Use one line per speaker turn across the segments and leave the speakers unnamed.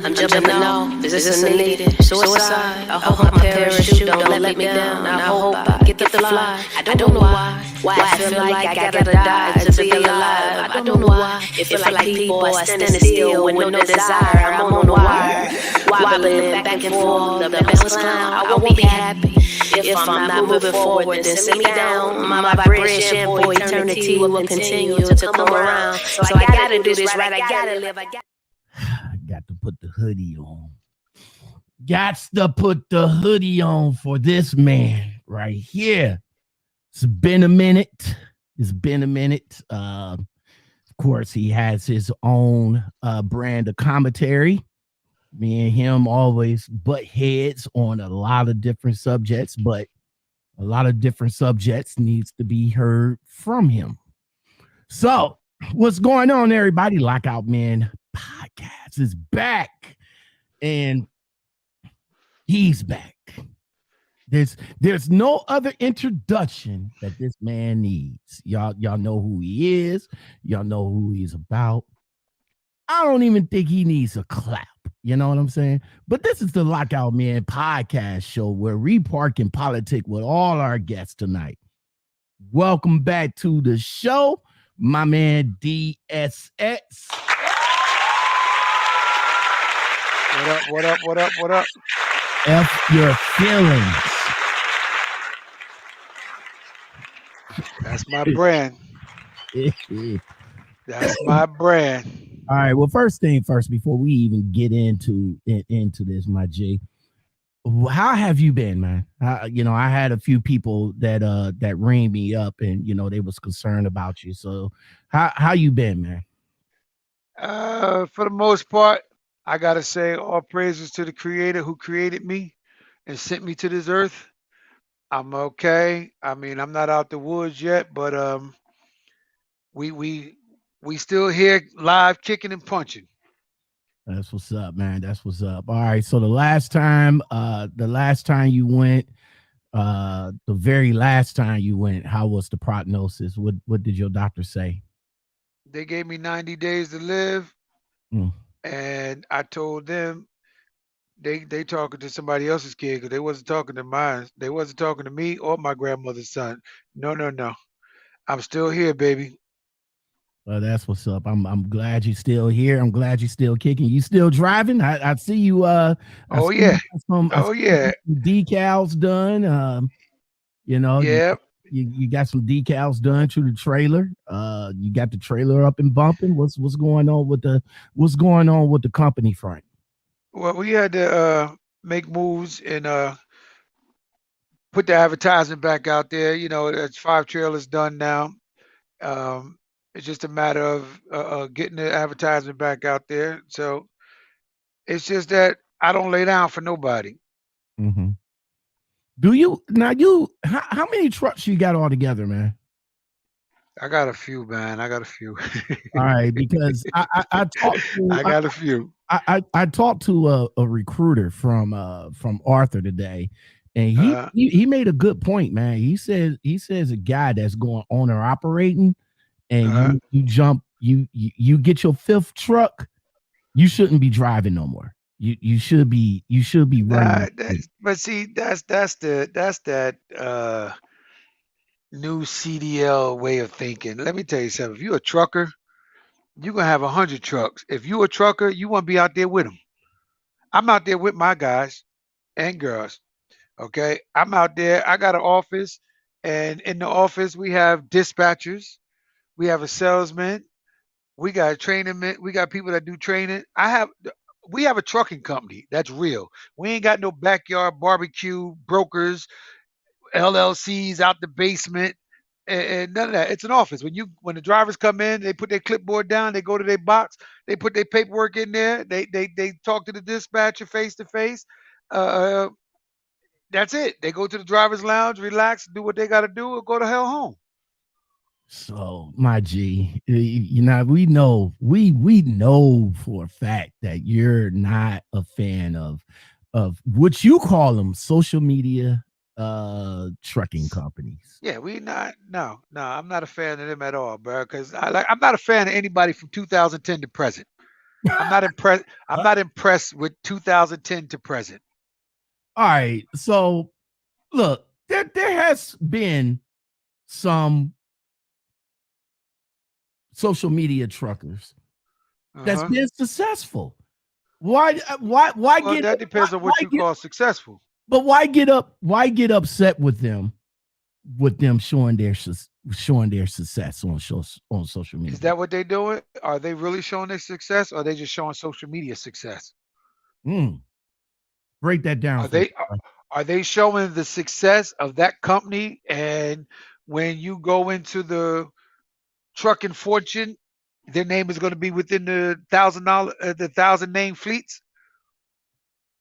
I'm jumping off. Is this needed? Suicide. I hope my parachute don't let me down. I hope I get the fly. I don't know why. Why I feel like I gotta die to be alive. I don't know why. It feel like people are standing still with no desire. I'm on the wire, wobbling back and forth. The balance clown. I won't be happy if I'm not moving forward. Then sit me down. My vibration for eternity will continue to come around. So I gotta do this right. I gotta live.
Got to put the hoodie on. Gots to put the hoodie on for this man right here. It's been a minute. Of course, he has his own brand of commentary. Me and him always butt heads on a lot of different subjects, but a lot of different subjects needs to be heard from him. So, what's going on, everybody? Lockout Man Podcast is back, and he's back. There's no other introduction that this man needs. Y'all know who he is. Y'all know who he's about. I don't even think he needs a clap. You know what I'm saying? But this is the Lockout Man Podcast show where we park and politic with all our guests tonight. Welcome back to the show, my man DSX.
What up?
F your feelings.
That's my brand. That's my brand.
All right. Well, first thing first, before we even get into this, my G, how have you been, man? I had a few people that ring me up, and they was concerned about you. So, how you been, man?
For the most part, I gotta say all praises to the Creator who created me and sent me to this earth. I'm okay. I mean, I'm not out the woods yet, but we still here live, kicking and punching.
That's what's up, man. That's what's up. All right. So the last time you went, the very last time you went, how was the prognosis? What did your doctor say?
They gave me 90 days to live. And I told them they talking to somebody else's kid because they wasn't talking to mine. They wasn't talking to me or my grandmother's son. No. I'm still here, baby.
Well, that's what's up. I'm glad you're still here. I'm glad you're still kicking. You still driving? I see you.
Yeah.
Decals done.
Yeah.
You got some decals done to the trailer. You got the trailer up and bumping. What's going on with the company front?
Well, we had to make moves and put the advertisement back out there. That's 5 trailers done now. It's just a matter of getting the advertisement back out there. So it's just that I don't lay down for nobody.
Mm-hmm. Do you now? How many trucks you got all together, man?
I got a few, man. All
right, because I
got a few.
I talked to a recruiter from Arthur today, and he made a good point, man. He says a guy that's going owner operating, and you get your 5th truck, you shouldn't be driving no more. You should be running.
But see, that's that new CDL way of thinking. Let me tell you something. If you're a trucker, you're gonna have 100 trucks. If you're a trucker, you want to be out there with them. I'm out there with my guys and girls. Okay, I'm out there. I got an office, and in the office we have dispatchers, we have a salesman, we got training, we got people that do training. We have a trucking company that's real. We ain't got no backyard barbecue brokers, LLCs out the basement, and none of that. It's an office. When the drivers come in, they put their clipboard down, they go to their box, they put their paperwork in there, they talk to the dispatcher face to face. That's it. They go to the driver's lounge, relax, do what they got to do, or go to hell home.
So, my G, we know for a fact that you're not a fan of what you call them social media trucking companies.
Yeah, we not. No, I'm not a fan of them at all, bro. Because I'm not a fan of anybody from 2010 to present. I'm not impressed. I'm not impressed with 2010 to present.
All right. So look, there has been some social media truckers
Uh
that's
huh.
been successful. Why
Well,
get
that depends on what
why
you
get
call successful.
but why get upset with them showing their success on social
Is
media?
that what they doing? Are they really showing their success, or are they just showing social media success?
Mm, break that down
Are
for me.
they are they showing the success of that company? And when you go into the trucking fortune, their name is going to be within the the thousand name fleets.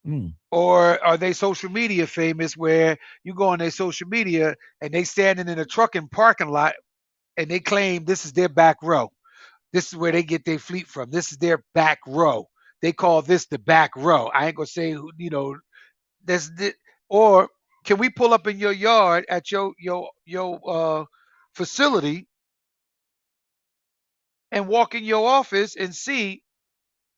Mm,
Or are they social media famous where you go on their social media and they standing in a trucking parking lot and they claim this is their back row. This is where they get their fleet from. This is their back row. They call this the back row. I ain't gonna say that's the, or can we pull up in your yard at your facility and walk in your office and see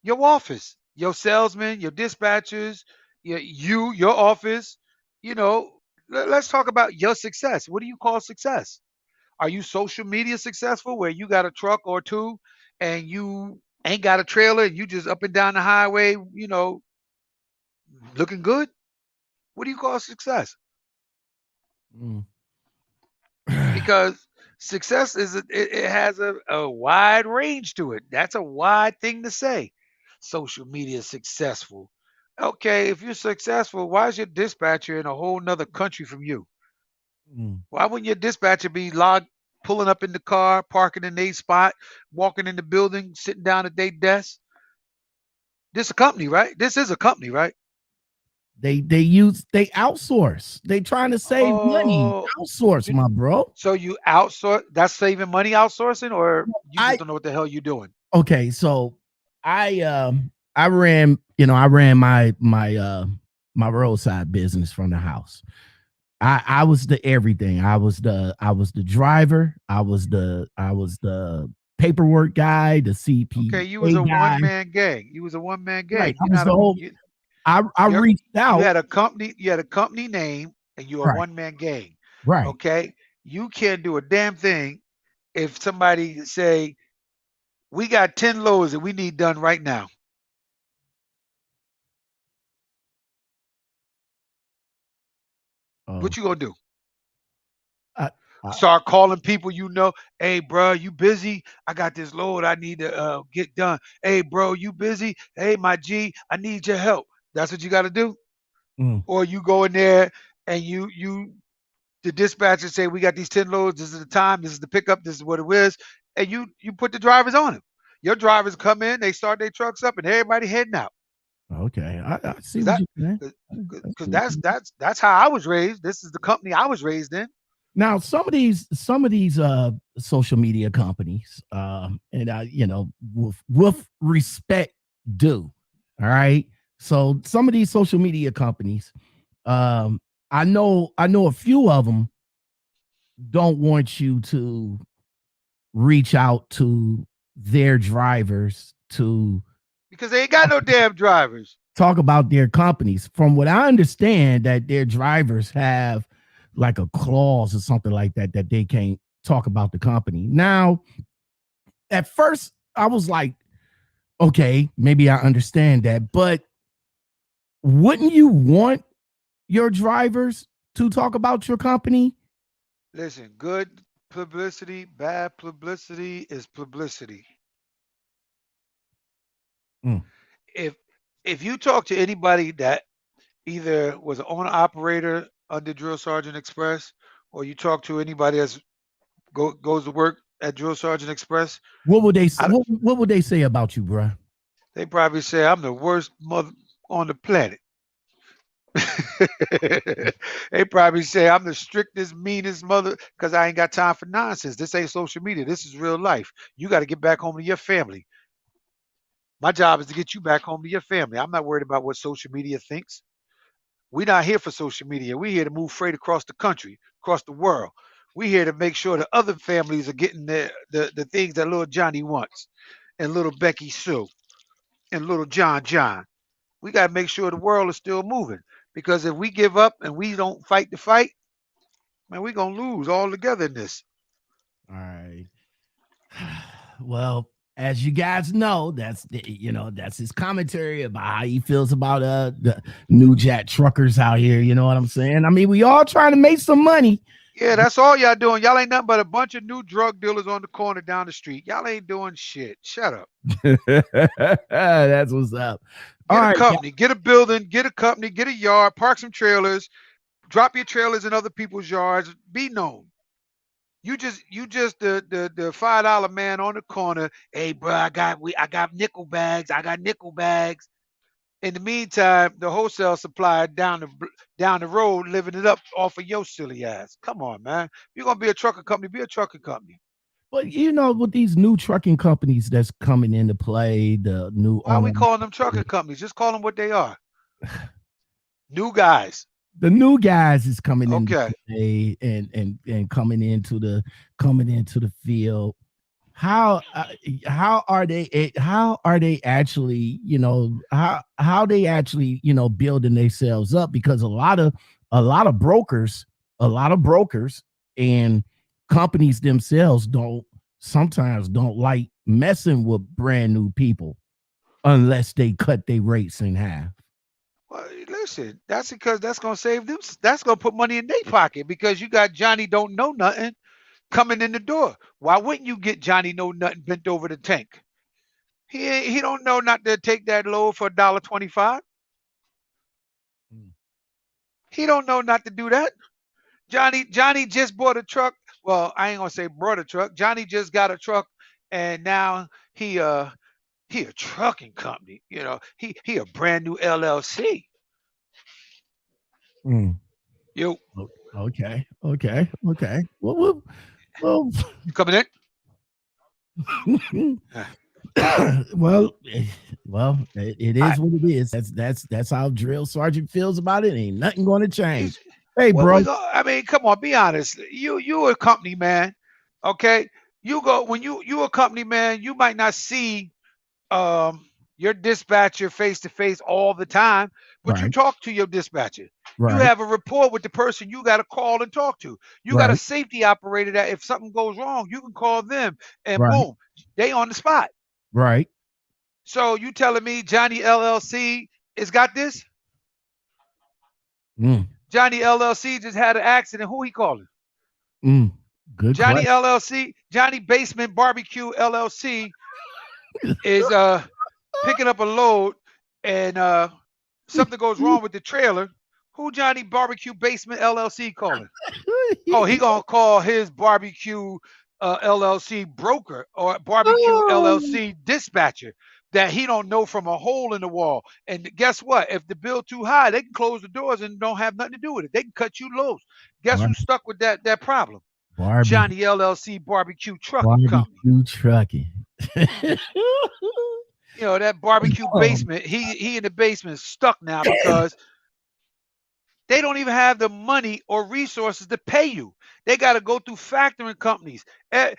your office, your salesmen, your dispatchers, your office. You know, let's talk about your success. What do you call success? Are you social media successful where you got a truck or two and you ain't got a trailer and you just up and down the highway, looking good? What do you call success?
mm.
Because success it has a wide range to it. That's a wide thing to say. Social media is successful. Okay, if you're successful, why is your dispatcher in a whole nother country from you?
Mm.
Why wouldn't your dispatcher be logged pulling up in the car, parking in their spot, walking in the building, sitting down at their desk? This a company, right? This is a company, right?
They outsource. They trying to save money.
Oh,
Outsource,
you,
my bro.
so you outsource? That's saving money outsourcing, or you just
I
don't know what the hell you're doing?
Okay, so I ran, I ran my roadside business from the house. I was the everything. I was the driver. I was the paperwork guy, the
Okay, you was
CPA
a
guy.
one man gang. You was a one man
Right.
gang.
I
You're
was
not
the
a
whole I
you're
reached
you
out.
had a company. You had a company name, and you're a
Right.
one man gang.
Right.
Okay, you can't do a damn thing if somebody say we got 10 loads that we need done right now.
Oh.
What you gonna do?
I, I,
Start calling people you know. Hey, bro, you busy? I got this load I need to get done. Hey, bro, you busy? Hey, my G, I need your help. That's what you got to do.
mm,
Or you go in there and the dispatcher say we got these 10 loads. This is the time. This is the pickup. This is what it is. And you put the drivers on it. Your drivers come in, they start their trucks up, and everybody heading out.
okay. I see
Cause
what
that,
you're saying.
cause,
I
cause
see what
that's
you're
that's that's how I was raised. This is the company I was raised in.
Now, some of these social media companies, and with respect due, all right. So some of these social media companies, um, I know a few of them don't want you to reach out to their drivers to
Because they ain't got no damn drivers.
talk about their companies. From what I understand, that their drivers have like a clause or something like that that they can't talk about the company. Now, at first, I was like, okay, maybe I understand that, but wouldn't you want your drivers to talk about your company?
Listen, good publicity, bad publicity is publicity.
Mm.
If if you talk to anybody that either was an owner operator under Drill Sergeant Express, or you talk to anybody that's goes to work at Drill Sergeant Express, I,
What would they say about you, bruh?
they probably say I'm the worst mother on the planet. They probably say I'm the strictest, meanest mother because I ain't got time for nonsense. This ain't social media. This is real life. You got to get back home to your family. My job is to get you back home to your family. I'm not worried about what social media thinks. We're not here for social media. We're here to move freight across the country, across the world. We're here to make sure the other families are getting the things that little Johnny wants, and little Becky Sue, and little John. We got to make sure the world is still moving. Because if we give up and we don't fight the fight, man, we're going to lose all together in this.
All right. Well, as you guys know, that's his commentary about how he feels about the New Jack truckers out here. You know what I'm saying? I mean, we all trying to make some money.
Yeah, that's all y'all doing. Y'all ain't nothing but a bunch of new drug dealers on the corner down the street. Y'all ain't doing shit. Shut up.
That's what's up.
Get
All
a
right,
company, get a building, get a company, get a yard, park some trailers, drop your trailers in other people's yards. Be known. You just the $5 man on the corner. Hey, bro, I got nickel bags. I got nickel bags. In the meantime, the wholesale supplier down the road living it up off of your silly ass. Come on, man. If you're gonna be a trucking company, be a trucking company.
But with these new trucking companies that's coming into play, the new
Why are we calling them trucking companies? Just call them what they are. New guys.
The new guys is coming into
Okay.
play and coming into the field. How are they actually, how they actually, building themselves up? Because a lot of brokers and companies themselves sometimes don't like messing with brand new people unless they cut their rates in half.
Well, listen, that's because that's gonna save them. That's gonna put money in their pocket because you got Johnny don't know nothing coming in the door. Why wouldn't you get Johnny know nothing bent over the tank? He don't know not to take that load for $1.25. He don't know not to do that. Johnny just bought a truck. Well, I ain't gonna say brought a truck. Johnny just got a truck, and now he a trucking company. He a brand new LLC. Yo,
Okay. Well,
you coming in?
well, it is what it is. That's how Drill Sergeant feels about it. Ain't nothing going to change. Hey, bro.
I mean, come on, be honest. You a company man, okay? When you a company man, you might not see your dispatcher face to face all the time, but you talk to your dispatcher. You have a rapport with the person you got to call and talk to. You got a safety operator that if something goes wrong, you can call them and boom, they on the spot.
Right.
So you telling me Johnny LLC has got this? Johnny LLC just had an accident. Who he calling?
Good
Johnny
question.
LLC, Johnny Basement Barbecue LLC is picking up a load and something goes wrong with the trailer. Who Johnny Barbecue Basement LLC calling? Oh, he gonna call his barbecue LLC broker or barbecue LLC dispatcher that he don't know from a hole in the wall. And guess what? If the bill too high, they can close the doors and don't have nothing to do with it. They can cut you loose. Guess who's stuck with that problem? Johnny LLC Barbecue Trucking Company.
Barbecue trucking.
That barbecue basement. He in the basement is stuck now because they don't even have the money or resources to pay you. They got to go through factoring companies. I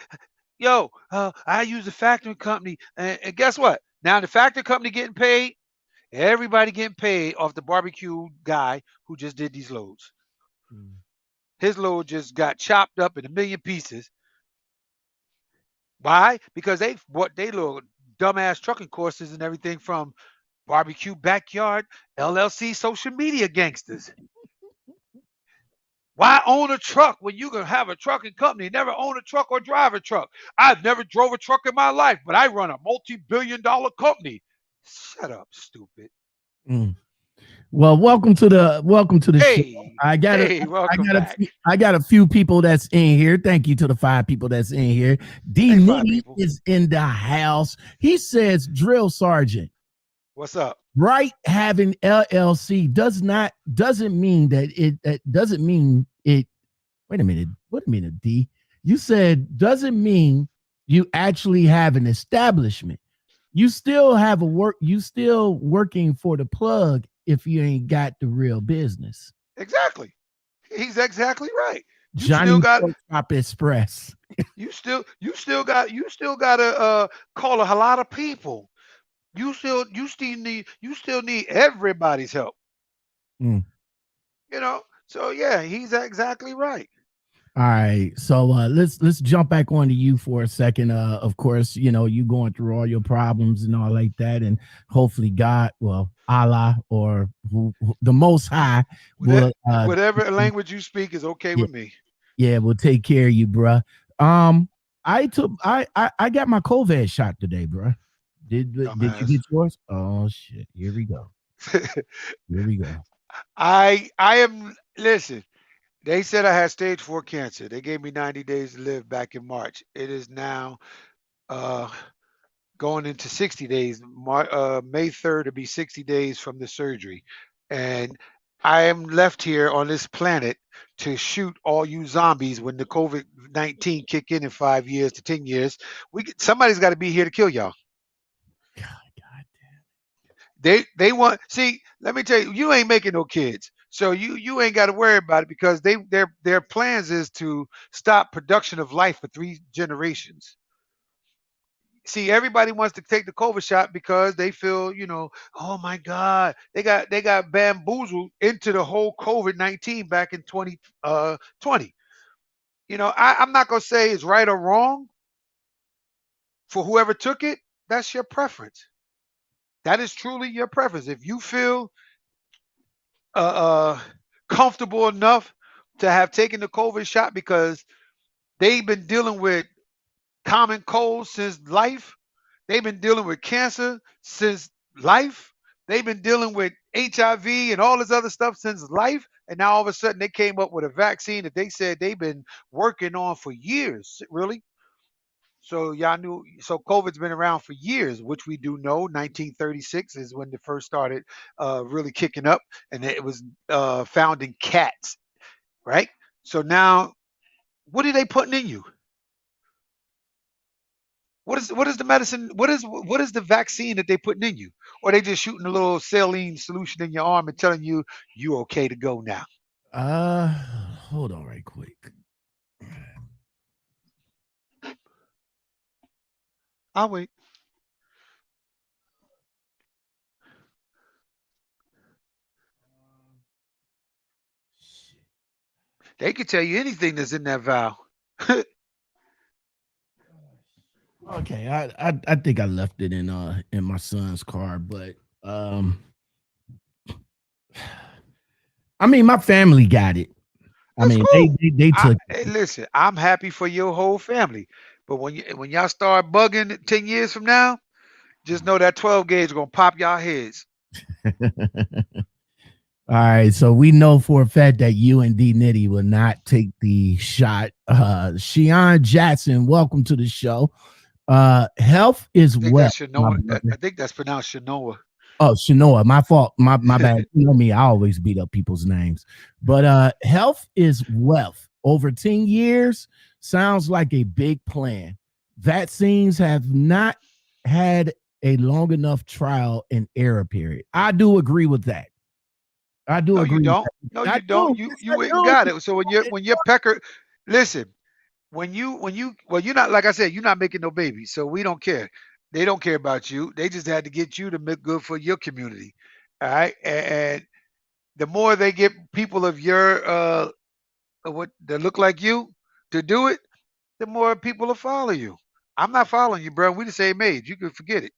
use a factoring company, and guess what? Now the factoring company getting paid. Everybody getting paid off the barbecue guy who just did these loads. His load just got chopped up in a million pieces. Why? Because they bought they little dumbass trucking courses and everything from Barbecue Backyard LLC social media gangsters. Why own a truck when you can have a trucking company? Never own a truck or drive a truck. I've never drove a truck in my life, but I run a multi-billion-dollar company. Shut up, stupid.
Well, welcome to the show. I got a few people that's in here. Thank you to the 5 people that's in here. D Nitty is in the house. He says, Drill Sergeant.
What's up?
Right, having LLC doesn't mean that it doesn't mean it. Wait a minute, D. You said doesn't mean you actually have an establishment. You still have you still working for the plug if you ain't got the real business.
Exactly. He's exactly right. You still
Johnny
got
Pork Chop Express.
you still gotta call a lot of people. You still need everybody's help.
Mm.
So yeah, he's exactly right.
All right, so let's jump back onto you for a second. Of course, you going through all your problems and all like that, and hopefully God, well, Allah or the Most High
Whatever,
will,
whatever language you speak is okay
yeah,
with me.
yeah, will take care of you, bruh. Um, I got my COVID shot today, bruh. Did you
Dumbass.
get yours? Oh shit! Here we go. Here we go.
I am listen. They said I had stage 4 cancer. They gave me 90 days to live back in March. It is now uh, going into 60 days. May 3rd to be 60 days from the surgery. And I am left here on this planet to shoot all you zombies when the COVID-19 kick in 5 years to 10 years. Somebody's got to be here to kill y'all.
God, God.
They want see. Let me tell you, you ain't making no kids, so you ain't got to worry about it because their plans is to stop production of life for 3 generations. See, everybody wants to take the COVID shot because they feel, oh my God, they got bamboozled into the whole COVID-19 back in 2020. I'm not gonna say it's right or wrong for whoever took it. That's your preference. That is truly your preference. If you feel uh, uh, comfortable enough to have taken the COVID shot because they've been dealing with common cold since life. They've been dealing with cancer since life. They've been dealing with HIV and all this other stuff since life. And now all of a sudden they came up with a vaccine that they said they've been working on for years. Really? So y'all knew. So COVID's been around for years, which we do know. 1936 is when it first started really kicking up, and it was found in cats, right? So now, what are they putting in you? What is the medicine? What is the vaccine that they putting in you? Or they just shooting a little saline solution in your arm and telling you okay to go now?
Hold on right quick.
I'll wait. They could tell you anything that's in that vial.
Okay, I think I left it in my son's car, but I mean my family got it. I
That's
mean they
cool.
they, they took
Hey, listen, I'm happy for your whole family. But when y'all start bugging 10 years from now, just know that 12 gauge gonna pop y'all heads.
it. All right, so we know for a fact that you and D Nitty will not take the shot. Shion Jackson, welcome to the show. Health is
I think
wealth,
that's
my
Shanoa.
brother.
I think that's pronounced Shanoa.
Oh, Shanoa, my fault. My bad. You know me, I always beat up people's names. But health is wealth. Over 10 years sounds like a big plan. Vaccines have not had a long enough trial and error period. I do agree with that. I do
No, you
agree with
don't. No,
that. I
you don't.
do.
You
Yes, I
you went and
do.
got it. So when your pecker, listen, when you well, you're not like I said, you're not making no babies, so we don't care. They don't care about you. They just had to get you to make good for your community. All right, and the more they get people of your what that look like you to do it, the more people will follow you. I'm not following you, bro. We the same age. You can forget it.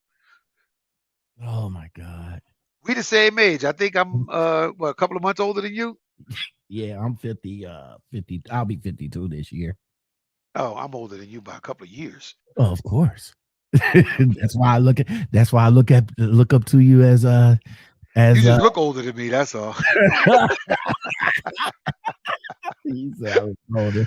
Oh my God.
We the same age. I think I'm what, a couple of months older than you.
Yeah, I'm 50. I'll be 52 this year.
Oh, I'm older than you by a couple of years.
Oh, of course. That's why I look up to you
You
as
just look older than me. That's all.
he said I was older.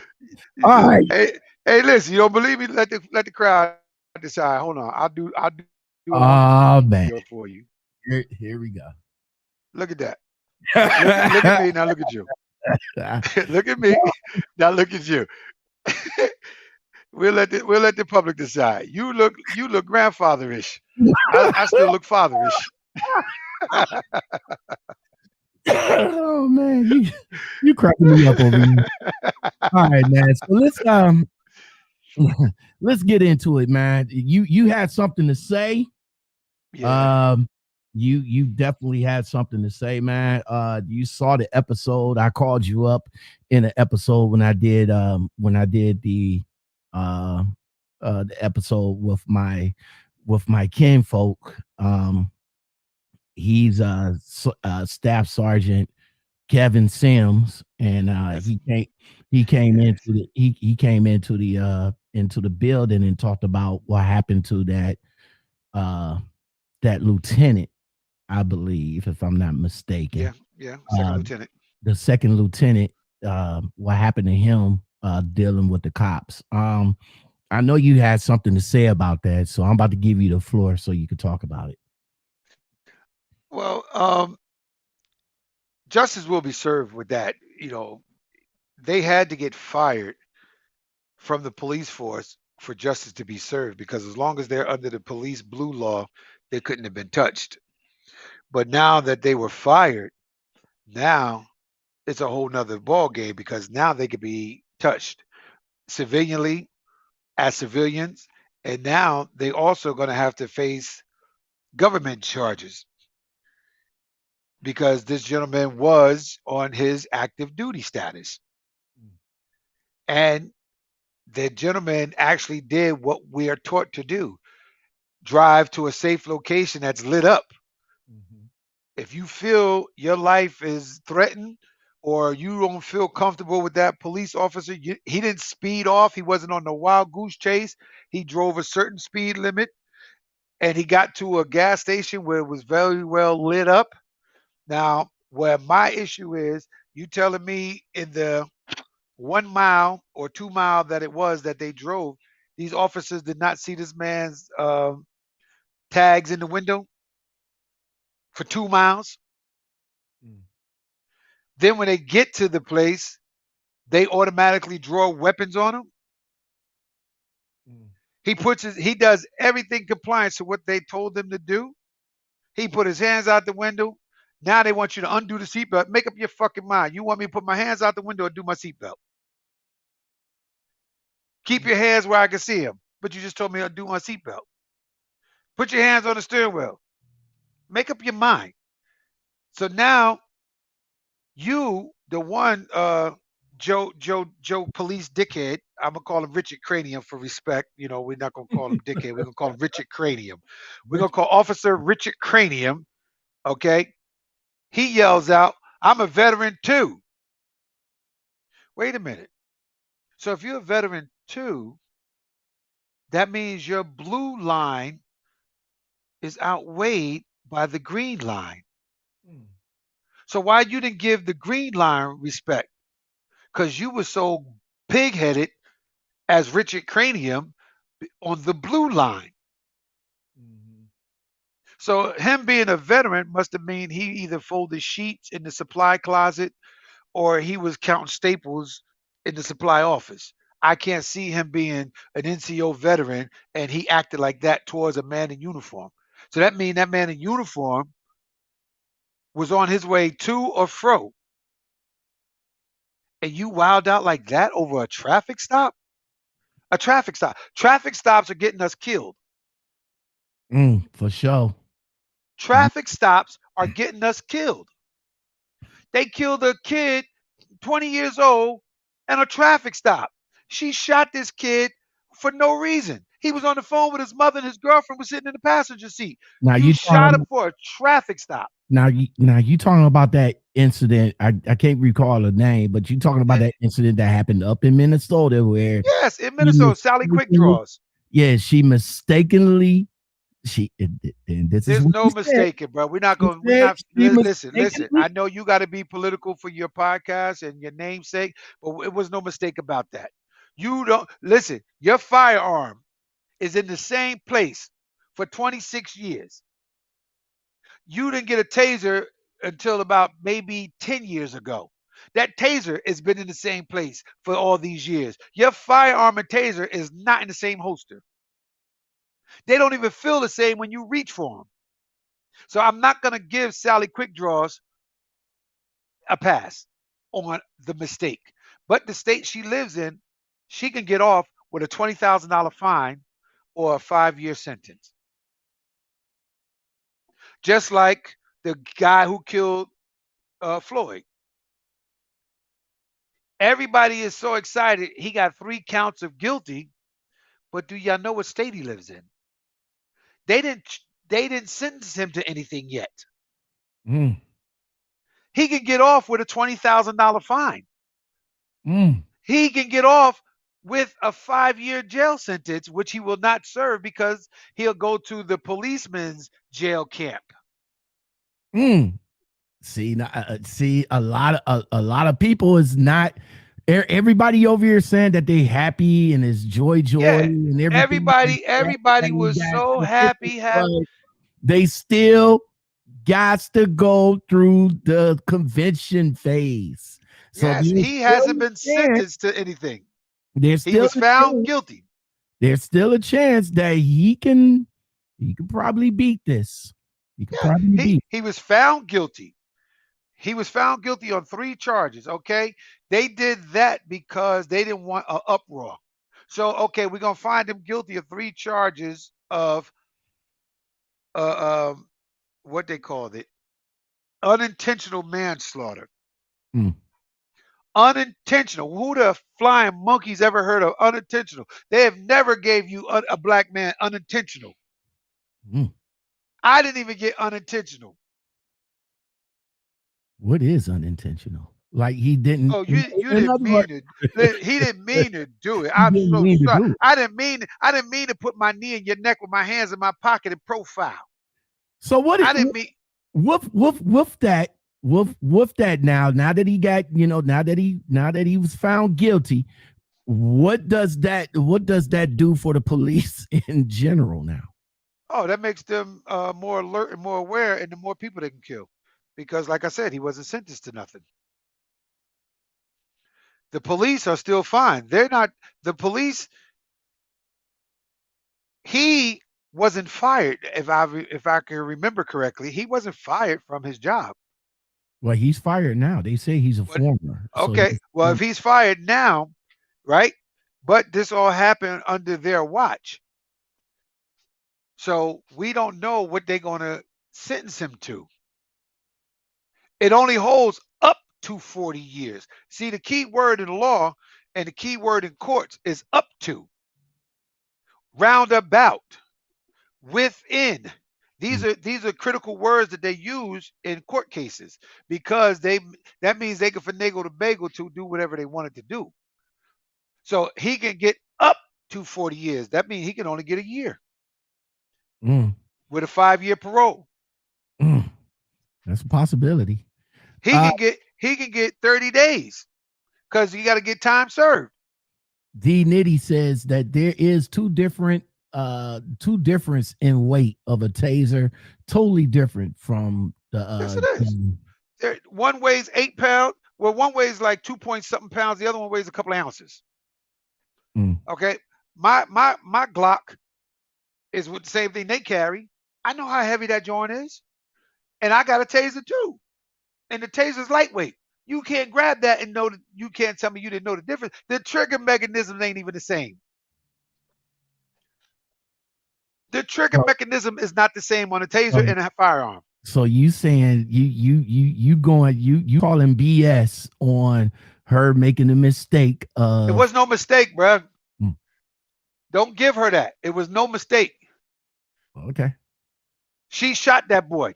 All right.
Hey, hey, listen. You don't believe me? Let the crowd decide. Hold on. I'll do a little
Oh
PTR
man.
for you.
Here we go.
Look at that. Look at me. Now look at you. Look at me. Now look at you. We'll let the public decide. You look grandfatherish. I still look fatherish.
Oh man, you cracking me up over here. All right, man. So let's get into it, man. You had something to say.
Yeah,
Um, you definitely had something to say, man. You saw the episode. I called you up in an episode when I did uh the episode with my kinfolk. He's Staff Sergeant Kevin Sims, and
that's
he came
yes.
he came into the building and talked about what happened to uh that lieutenant, I believe, if I'm not mistaken.
Yeah, yeah. Second
Uh,
lieutenant.
the second lieutenant, what happened to him dealing with the cops. I know you had something to say about that, so I'm about to give you the floor so you could talk about it.
Well, justice will be served with that. They had to get fired from the police force for justice to be served because as long as they're under the police blue law, they couldn't have been touched. But now that they were fired, now it's a whole nother ball game because now they could be touched civilianly as civilians, and now they also going to have to face government charges because this gentleman was on his active duty status, and the gentleman actually did what we are taught to do: drive to a safe location that's lit up.
Mhm.
If you feel your life is threatened or you don't feel comfortable with that police officer, he didn't speed off. He wasn't on the wild goose chase. He drove a certain speed limit and he got to a gas station where it was very well lit up. Now, where my issue is, you telling me in the 1 mile or 2 mile that it was that they drove, these officers did not see this man's tags in the window for 2 miles.
Mm,
Then when they get to the place, they automatically draw weapons on him.
mm,
He does everything compliant to what they told him to do. He put his hands out the window. Now they want you to undo the seatbelt. Make up your fucking mind. You want me to put my hands out the window or do my seatbelt? Keep
mm,
your hands where I can see them. But you just told me to do my seatbelt. Put your hands on the steering wheel. Make up your mind. So now you, the one, Joe, police dickhead. I'm gonna call him Richard Cranium for respect. We're not gonna call him dickhead. We're gonna call him Richard Cranium. We're gonna
Rich,
call Officer Richard Cranium. Okay. He yells out, "I'm a veteran too." Wait a minute. So if you're a veteran too, that means your blue line is outweighed by the green line.
mm,
So why you didn't give the green line respect? Because you were so pig-headed as Richard Cranium on the blue line.
mhm,
So him being a veteran must have mean he either folded sheets in the supply closet or he was counting staples in the supply office. I can't see him being an NCO veteran and he acted like that towards a man in uniform. So that means that man in uniform was on his way to or fro, and you wild out like that over a traffic stop? A traffic stop. Traffic stops are getting us killed.
for sure.
Traffic stops are getting us killed. They killed a kid 20 years old and a traffic stop. She shot this kid for no reason. He was on the phone with his mother and his girlfriend was sitting in the passenger seat.
Now
You
you
shot him
talking
for a traffic stop.
now you talking about that incident. I can't recall the name, but you talking about
Eh,
that incident that happened up in Minnesota where
yes, in
she
Minnesota, Sally Quick
mistakenly,
Draws.
yeah, she mistakenly and this is
There's
what
no mistaking, bro. We're not going. We're not.
she
Listen, listen.
mistakenly
I know you got to be political for your podcast and your namesake, but it was no mistake about that. You don't listen. Your firearm is in the same place for 26 years. You didn't get a taser until about maybe 10 years ago. That taser has been in the same place for all these years. Your firearm and taser is not in the same holster. They don't even feel the same when you reach for them. So I'm not going to give Sally Quickdraws a pass on the mistake. But the state she lives in, she can get off with a $20,000 fine or a 5-year sentence. Just like the guy who killed Floyd. Everybody is so excited. He got 3 counts of guilty, but do y'all know what state he lives in? They didn't sentence him to anything yet.
Mm.
He can get off with a $20,000 fine.
Mm.
He can get off with a 5-year jail sentence, which he will not serve because he'll go to the policeman's jail camp.
Mm. See, see, a lot of people is not. Everybody over here saying that they happy and it's joy
Yeah,
and everything.
everybody was so happy.
They still got to go through the convention phase. So
Yes, he hasn't been sentenced to anything. He was found guilty.
There's still a chance that he can probably beat this. He could probably beat.
He was found guilty. He was found guilty on 3 charges. Okay, they did that because they didn't want an uproar. So okay, we're gonna find him guilty of 3 charges of what they called it, unintentional manslaughter.
Mm.
Unintentional. Who the flying monkeys ever heard of unintentional? They have never gave you a black man unintentional.
Mm.
I didn't even get unintentional.
What is unintentional? Like he didn't.
Oh, you didn't mean it. He didn't mean to do it. I'm so sorry. I didn't mean to put my knee in your neck with my hands in my pocket and profile.
So what?
I didn't mean.
Woof that. Woof that. Now that he got, now that he was found guilty, what does that do for the police in general now?
Oh, that makes them more alert and more aware, and the more people they can kill. Because, like I said, he wasn't sentenced to nothing. The police are still fine. They're not the police. He wasn't fired, if I can remember correctly. He wasn't fired from his job.
Well, he's fired now. They say he's a former.
Okay. Well, if he's fired now, right? But this all happened under their watch. So we don't know what they're going to sentence him to. It only holds up to 40 years. See, the key word in law and the key word in courts is up to, roundabout, within. These are critical words that they use in court cases because that means they can finagle the bagel to do whatever they wanted to do. So he can get up to 40 years. That means he can only get a year with a 5-year parole.
That's a possibility.
He can get 30 days because you got to get time served.
D Nitty says that there is two difference in weight of a taser, totally different from the
yes, it is. One weighs 8 pounds. Well, one weighs like 2 point something pounds. The other one weighs a couple of ounces. Okay, my Glock is with the same thing they carry. I know how heavy that joint is, and I got a taser too, and the taser's lightweight. You can't grab that and know that. You can't tell me you didn't know the difference. The trigger mechanism ain't even the same. The trigger mechanism is not the same on a taser and a firearm.
So you saying you calling BS on her making a mistake?
It was no mistake, bro. Don't give her that. It was no mistake.
Okay.
She shot that boy.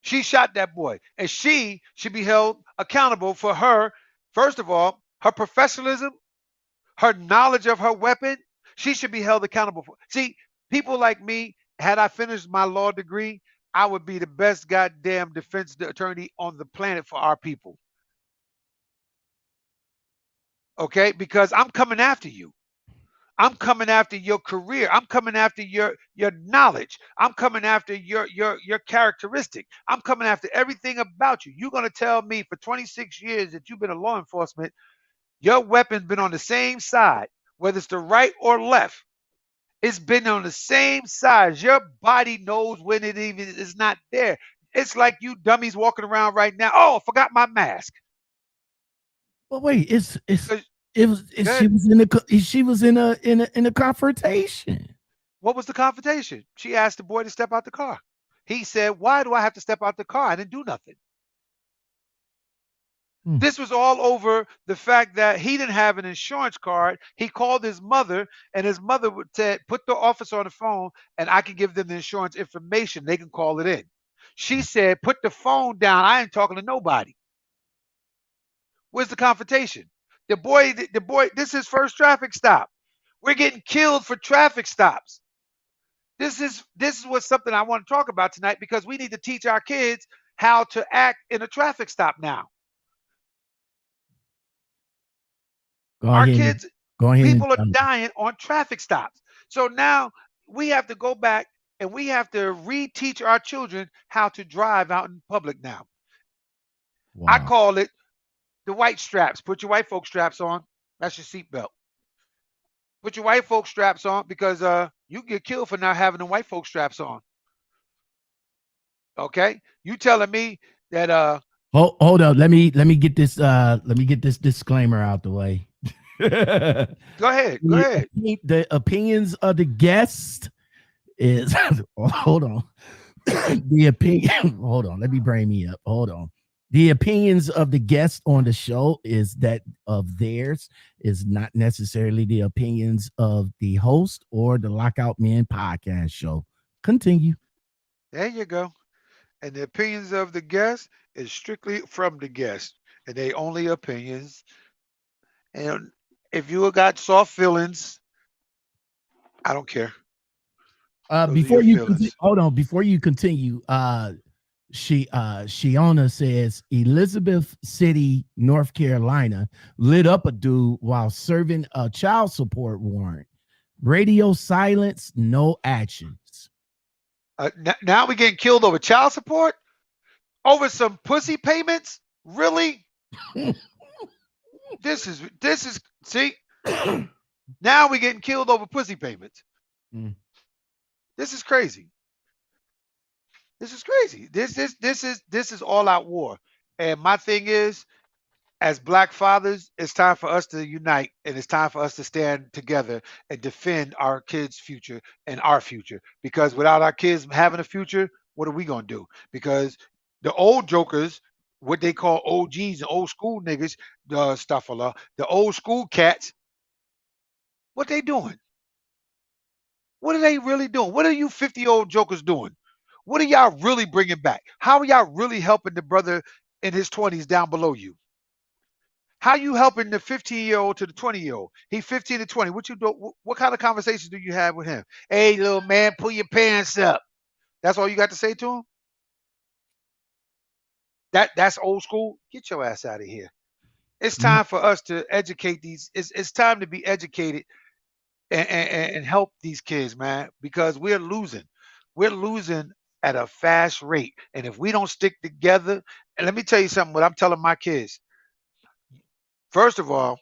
She shot that boy, and she should be held accountable for her. First of all, her professionalism, her knowledge of her weapon. She should be held accountable for. See, people like me, had I finished my law degree, I would be the best goddamn defense attorney on the planet for our people. Okay? Because I'm coming after you. I'm coming after your career. I'm coming after your knowledge. I'm coming after your characteristic. I'm coming after everything about you. You're going to tell me for 26 years that you've been in law enforcement, your weapon's been on the same side, whether it's the right or left. It's been on the same size. Your body knows when it even is not there. It's like you dummies walking around right now. Oh, I forgot my mask.
But wait, it's
'Cause-
it was it,
Good.
she was in a confrontation.
What was the confrontation? She asked the boy to step out the car. He said, "Why do I have to step out the car? I didn't do nothing."
Hmm.
This was all over the fact that he didn't have an insurance card. He called his mother, and his mother said, "Put the officer on the phone, and I can give them the insurance information. They can call it in." She said, "Put the phone down. I ain't talking to nobody." Where's the confrontation? The boy, this is his first traffic stop. We're getting killed for traffic stops. This is what something I want to talk about tonight because we need to teach our kids how to act in a traffic stop now.
Go
Our
ahead,
kids,
go ahead and
people are dying on traffic stops. So now we have to go back and we have to reteach our children how to drive out in public now. I
wow.
call it the white straps. Put your white folk straps on. That's your seatbelt. Put your white folk straps on because you get killed for not having the white folk straps on. Okay? You telling me that
Hold up. Let me get this disclaimer out the way. the,
go ahead, go ahead.
the opinions of the guest is hold on. The opinion hold on, let me bring me up. Hold on. The opinions of the guest on the show is that of theirs is not necessarily the opinions of the host or the Lockout Men podcast show. Continue.
There you go. And the opinions of the guest is strictly from the guest. And they only opinions. And if you got soft feelings, I don't care. Those are your
Before you
feelings.
hold on, before you continue, Shiona says Elizabeth City, North Carolina, lit up a dude while serving a child support warrant. Radio silence, no actions.
Now we're getting killed over child support? Over some pussy payments? Really? This is see? Now we're getting killed over pussy payments.
Mm.
This is crazy. This is crazy. This is all out war. And my thing is, as black fathers, it's time for us to unite and it's time for us to stand together and defend our kids' future and our future. Because without our kids having a future, what are we gonna do? Because the old jokers, what they call OGs and old school niggas, the stuff a lot, the old school cats, what they doing? What are they really doing? What are you 50-year-old jokers doing? What are y'all really bringing back? How are y'all really helping the brother in his 20s down below you? How you helping the 15-year-old to the 20-year-old? He 15 to 20. What you do? What kind of conversations do you have with him? Hey, little man, pull your pants up. That's all you got to say to him? That's old school. Get your ass out of here. It's time for us to educate these. It's time to be educated and help these kids, man, because we're losing. We're losing at a fast rate. And if we don't stick together, and let me tell you something, what I'm telling my kids. First of all,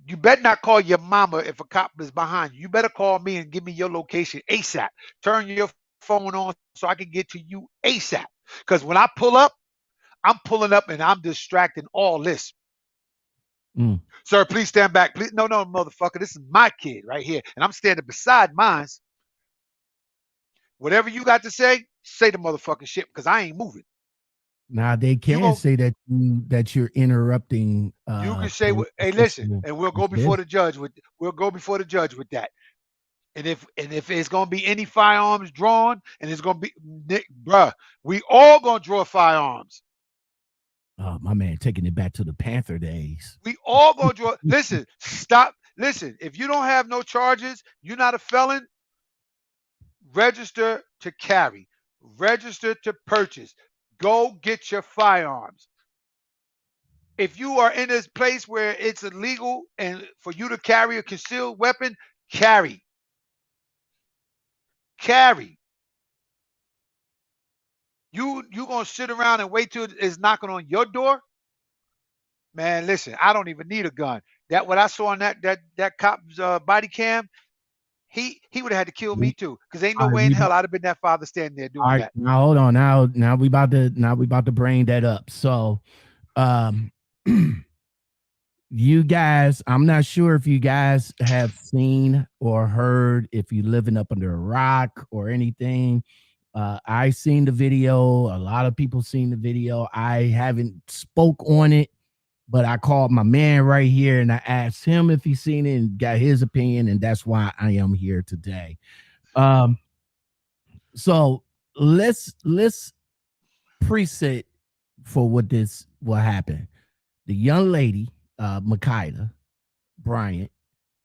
you better not call your mama if a cop is behind you. You better call me and give me your location ASAP. Turn your phone on so I can get to you ASAP. Because when I pull up, I'm pulling up and I'm distracting all this.
Mm.
Sir, please stand back. Please, no, no, motherfucker. This is my kid right here, and I'm standing beside mine. Whatever you got to say the motherfucking shit because I ain't moving.
Now they
You
can
go.
say that you're interrupting.
You can say, "Hey, listen," and we'll go before the judge with. We'll go before the judge with that. And if it's gonna be any firearms drawn, and it's gonna be, bruh, we all gonna draw firearms.
Oh, my man, taking it back to the Panther days.
We all gonna draw. Listen, stop. Listen, if you don't have no charges, you're not a felon. Register to carry. Register to purchase. Go get your firearms. If you are in this place where it's illegal and for you to carry a concealed weapon, carry. Carry. You gonna sit around and wait till it's knocking on your door? Man, listen, I don't even need a gun. That what I saw on that cop's body cam, he would have had to kill me
We,
too, because ain't no
all right,
way in hell I'd have been that father standing there
all
doing
right.
that.
Now hold on. Now we about to bring that up. So, um, you guys, I'm not sure if you guys have seen or heard, if you living up under a rock or anything. I seen the video. A lot of people seen the video. I haven't spoke on it, but I called my man right here and I asked him if he seen it and got his opinion, and that's why I am here today. Um, so let's preset for what happened. The young lady, Micaiah Bryant,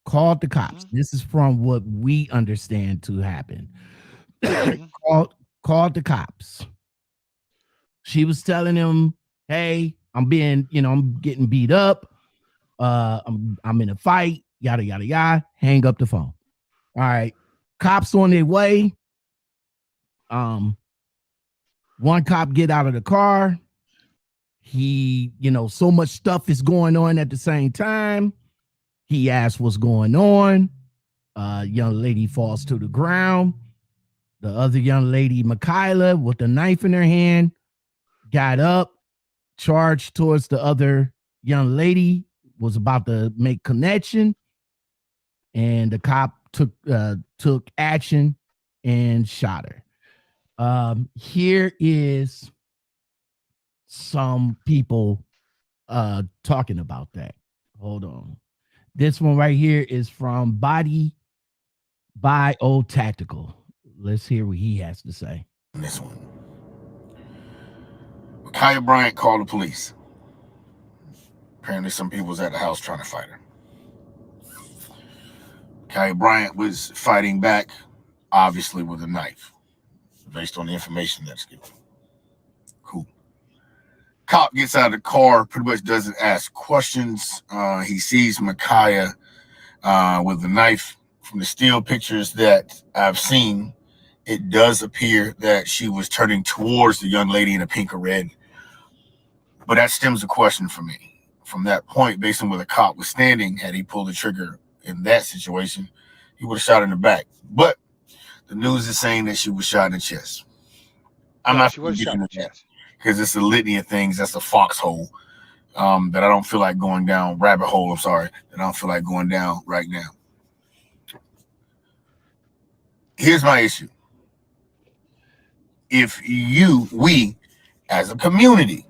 called the cops.
Hmm.
This is from what we understand to happen.
Hmm.
called the cops. She was telling him, "Hey, I'm getting beat up. I'm in a fight. Yada yada yada." Hang up the phone. All right, cops on their way. Um, one cop get out of the car. So much stuff is going on at the same time. He asks what's going on. Young lady falls to the ground. The other young lady, Michaela, with a knife in her hand, got up, charged towards the other young lady, was about to make connection, and the cop took action and shot her. Here is some people talking about that. Hold on. This one right here is from Body Bio Tactical. Let's hear what he has to say.
This one. Kaya Bryant called the police. Apparently, some people was at the house trying to fight her. Kaya Bryant was fighting back, obviously with a knife, based on the information that's given. Cool. Cop gets out of the car, pretty much doesn't ask questions. He sees Micaiah with the knife. From the still pictures that I've seen, it does appear that she was turning towards the young lady in a pink or red. But that stems a question for me. From that point, based on where the cop was standing, had he pulled the trigger in that situation, he would have shot in the back. But the news is saying that she was shot in the chest. I'm
No,
not
she
going
was
to get
shot in
into
the
that
chest.
because it's a litany of things. That's a foxhole that I don't feel like going down, rabbit hole, I'm sorry, that I don't feel like going down right now. Here's my issue. If we, as a community,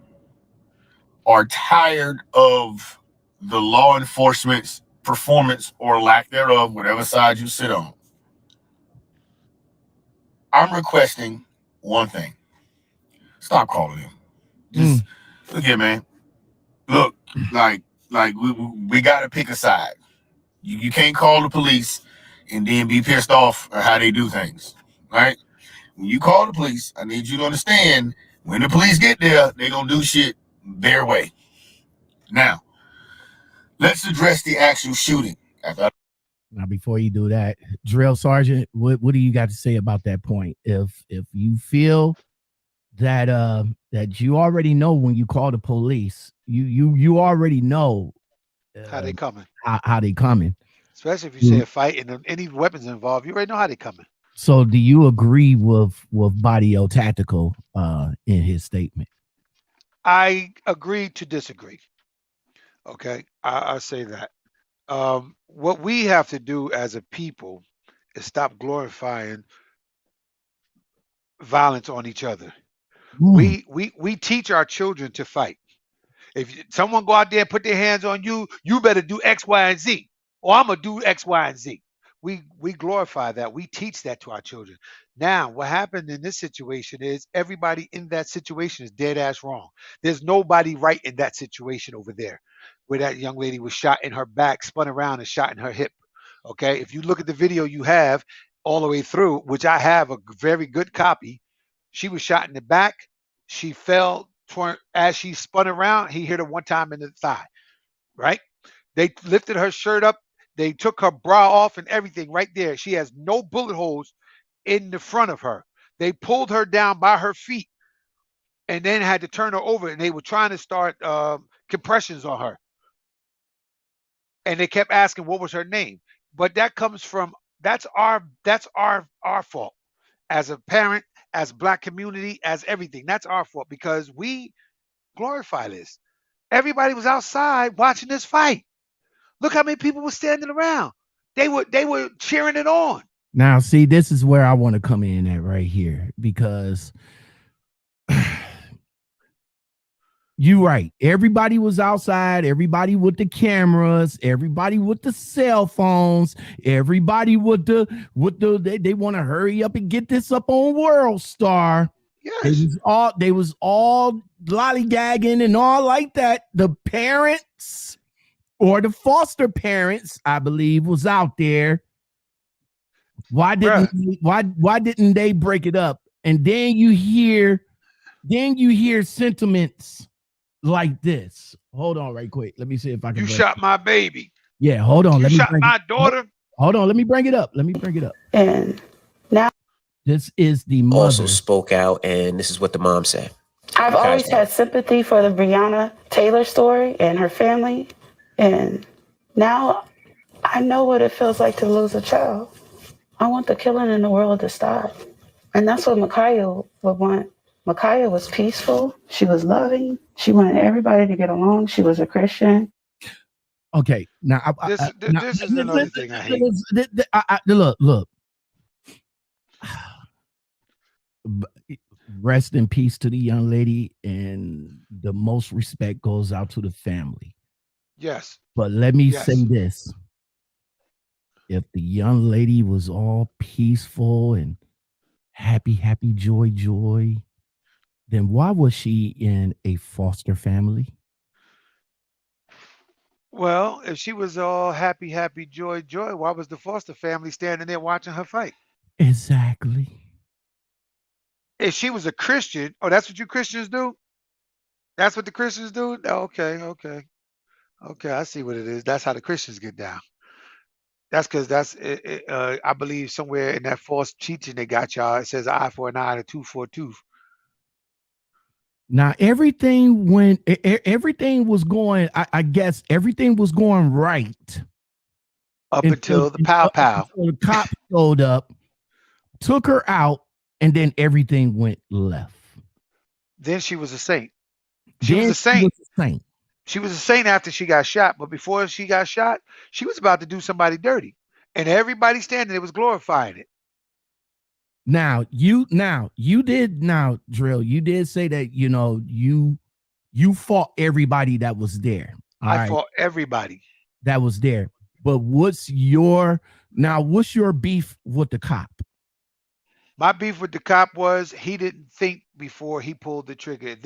are tired of the law enforcement's performance or lack thereof, whatever side you sit on, I'm requesting one thing. Stop calling him. Just look here, man. Look, like, we got to pick a side. You can't call the police and then be pissed off at how they do things, right? When you call the police, I need you to understand when the police get there, they're going to do shit their way. Now, let's address the actual shooting.
Now, before you do that, drill sergeant, what do you got to say about that point? If you feel that that you already know when you call the police, you already know
How they coming?
how they coming.
Especially if you say a fight and any weapons involved, you already know how they coming.
So, do you agree with Bodio Tactical in his statement?
I agree to disagree. Okay, I say that. What we have to do as a people is stop glorifying violence on each other.
Mm,
We teach our children to fight. If someone go out there and put their hands on you, you better do X, Y, and Z. Or I'm gonna do X, Y, and Z. We glorify that. We teach that to our children. Now, what happened in this situation is everybody in that situation is dead ass wrong. There's nobody right in that situation over there, where that young lady was shot in her back, spun around, and shot in her hip. Okay, if you look at the video you have all the way through, which I have a very good copy, she was shot in the back. She fell as she spun around. He hit her one time in the thigh. Right? They lifted her shirt up. They took her bra off and everything right there. She has no bullet holes in the front of her. They pulled her down by her feet and then had to turn her over. And they were trying to start compressions on her. And they kept asking what was her name. But that comes from That's our fault as a parent, as black community, as everything. That's our fault because we glorify this. Everybody was outside watching this fight. Look how many people were standing around. They were cheering it on.
Now, see, this is where I want to come in at right here because you're right. Everybody was outside. Everybody with the cameras. Everybody with the cell phones. Everybody with they want to hurry up and get this up on World Star.
Yes.
They was all lollygagging and all like that. The parents or the foster parents, I believe, was out there. Why didn't they break it up? And then you hear sentiments like this. Hold on right quick. Let me see if I can.
You shot my baby.
Yeah, hold on.
You shot my daughter.
Hold on, let me bring it up.
And now
this is the mother.
Also spoke out, and this is what the mom said.
I've always had sympathy for the Breonna Taylor story and her family. And now I know what it feels like to lose a child. I want the killing in the world to stop. And that's what Micaiah would want. Micaiah was peaceful. She was loving. She wanted everybody to get along. She was a Christian.
Okay, now
This is another thing I hate.
Look. Rest in peace to the young lady, and the most respect goes out to the family.
Yes.
But let me say this. If the young lady was all peaceful and happy, joy, then why was she in a foster family?
Well, if she was all happy, joy, why was the foster family standing there watching her fight?
Exactly.
If she was a Christian, oh, that's what you Christians do? That's what the Christians do? Okay. I see what it is. That's how the Christians get down. That's because I believe somewhere in that false teaching they got y'all, it says eye for an eye and a tooth for a tooth.
Now everything was going, I guess everything was going right.
Up until the pow.
The cop showed up, took her out, and then everything went left.
Then she was a saint. She was a saint. She was a saint after she got shot, but before she got shot, she was about to do somebody dirty. And everybody standing there was glorifying it.
Now, Drill, you did say that, you fought everybody that was there.
I fought everybody
that was there. But what's your beef with the cop?
My beef with the cop was he didn't think before he pulled the trigger.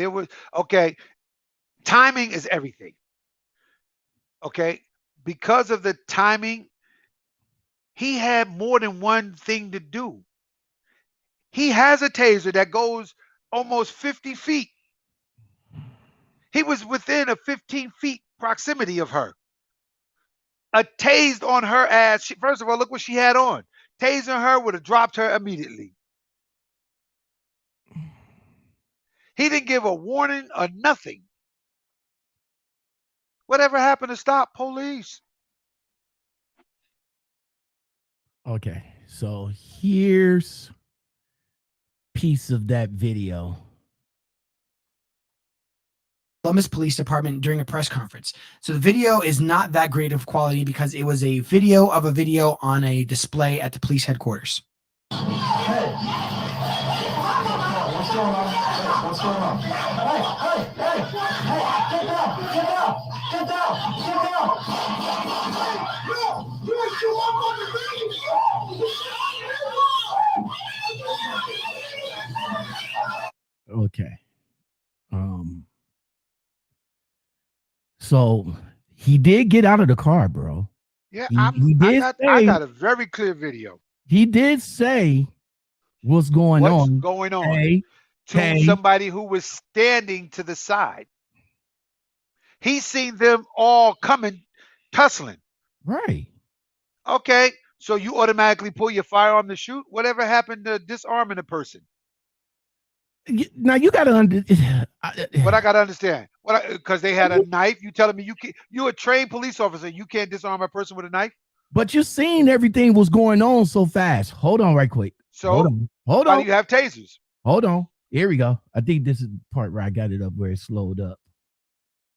Timing is everything. Okay. Because of the timing, he had more than one thing to do. He has a taser that goes almost 50 feet. He was within a 15 feet proximity of her. A tased on her ass. First of all, look what she had on. Tasing her would have dropped her immediately. He didn't give a warning or nothing. Whatever happened to stop police?
Okay, so here's a piece of that video.
Columbus Police Department during a press conference. So the video is not that great of quality because it was a video of a video on a display at the police headquarters.
Hey, what's going on? What's going on? Hey, get down!
Okay. So he did get out of the car, bro.
Yeah,
I
got a very clear video.
He did say what's going on
to somebody who was standing to the side. He seen them all coming, tussling.
Right.
Okay, so you automatically pull your firearm to shoot. Whatever happened to disarming a person?
Now you got to understand.
What I got to understand? Because they had a knife. You telling me you're a trained police officer? You can't disarm a person with a knife?
But you seen everything was going on so fast. Hold on right quick.
So
Hold on. Hold
why
on.
do you have tasers?
Hold on. Here we go. I think this is the part where I got it up where it slowed up.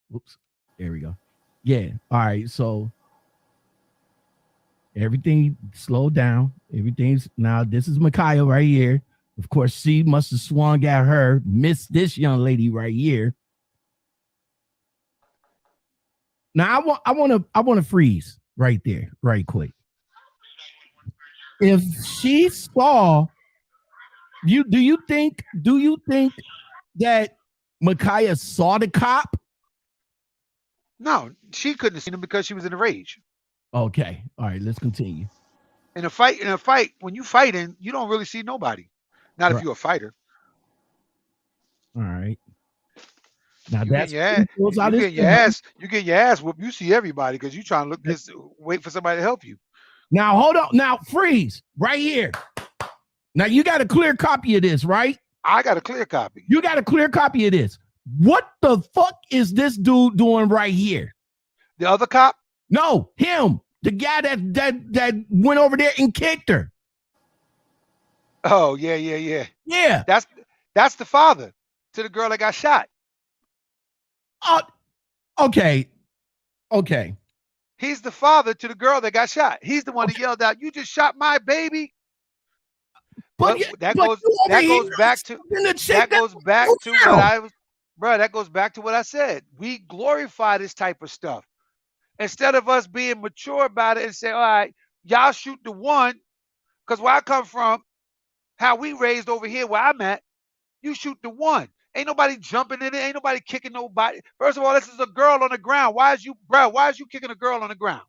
Whoops. There we go. Yeah. All right. So everything slowed down. Everything's now. This is Micaiah right here. Of course, she must have swung at her, missed this young lady right here. Now I want to freeze right there, right quick. If she saw you, do you think that Micaiah saw the cop?
No, she couldn't have seen him because she was in a rage.
Okay, all right, let's continue.
In a fight, when you fighting, you don't really see nobody. Not
Right.
if you're a fighter.
All right. Now
You
that's
getting you get your ass whooped. You see everybody because you trying to wait for somebody to help you.
Now hold on. Now freeze right here. Now you got a clear copy of this, right?
I got a clear copy.
You got a clear copy of this. What the fuck is this dude doing right here?
The other cop?
No, him. The guy that went over there and kicked her.
Oh, yeah.
Yeah.
That's the father to the girl that got shot.
Okay.
He's the father to the girl that got shot. He's the one that yelled out, "You just shot my baby." But that goes back to what I said. We glorify this type of stuff instead of us being mature about it and say, "All right, y'all shoot the one," because where I come from, how we raised over here where I'm at, you shoot the one. Ain't nobody jumping in it. Ain't nobody kicking nobody. First of all, this is a girl on the ground. Why is you kicking a girl on the ground?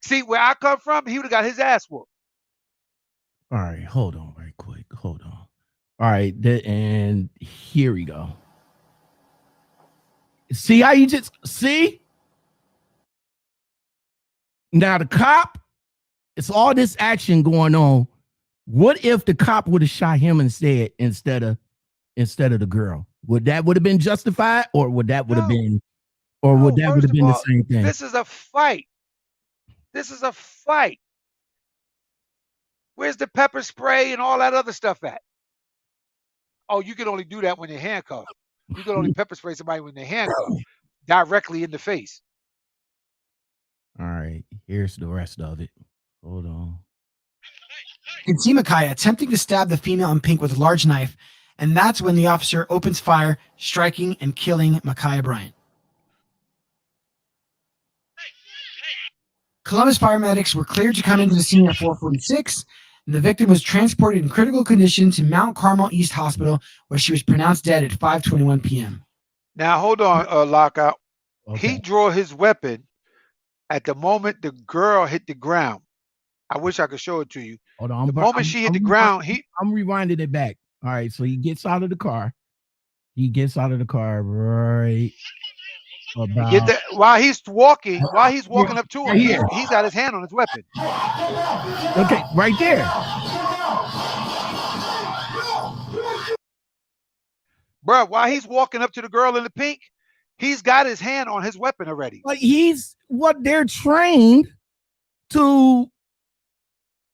See, where I come from, he would have got his ass whooped.
All right, hold on right quick. Hold on. All right, and here we go. See how you just see? Now the cop, it's all this action going on. What if the cop would have shot him instead of the girl? Would that have been justified, or would that have been, or would that have been the same thing?
This is a fight. Where's the pepper spray and all that other stuff at? Oh, you can only do that when they're handcuffed. You can only pepper spray somebody when they're handcuffed directly in the face.
All right, here's the rest of it. Hold on.
You can see Micaiah attempting to stab the female in pink with a large knife, and that's when the officer opens fire, striking and killing Micaiah Bryant. Columbus paramedics were cleared to come into the scene at 4:46, and the victim was transported in critical condition to Mount Carmel East Hospital, where she was pronounced dead at 5:21 p.m.
Now, hold on, Lockout.
Okay.
He drew his weapon at the moment the girl hit the ground. I wish I could show it to you.
Hold on.
The moment she hit the ground,
I'm rewinding it back. All right, so he gets out of the car. Right about
while he's walking up to him. He's got his hand on his weapon.
Okay, right there.
Bro, while he's walking up to the girl in the pink, he's got his hand on his weapon already.
Like they're trained to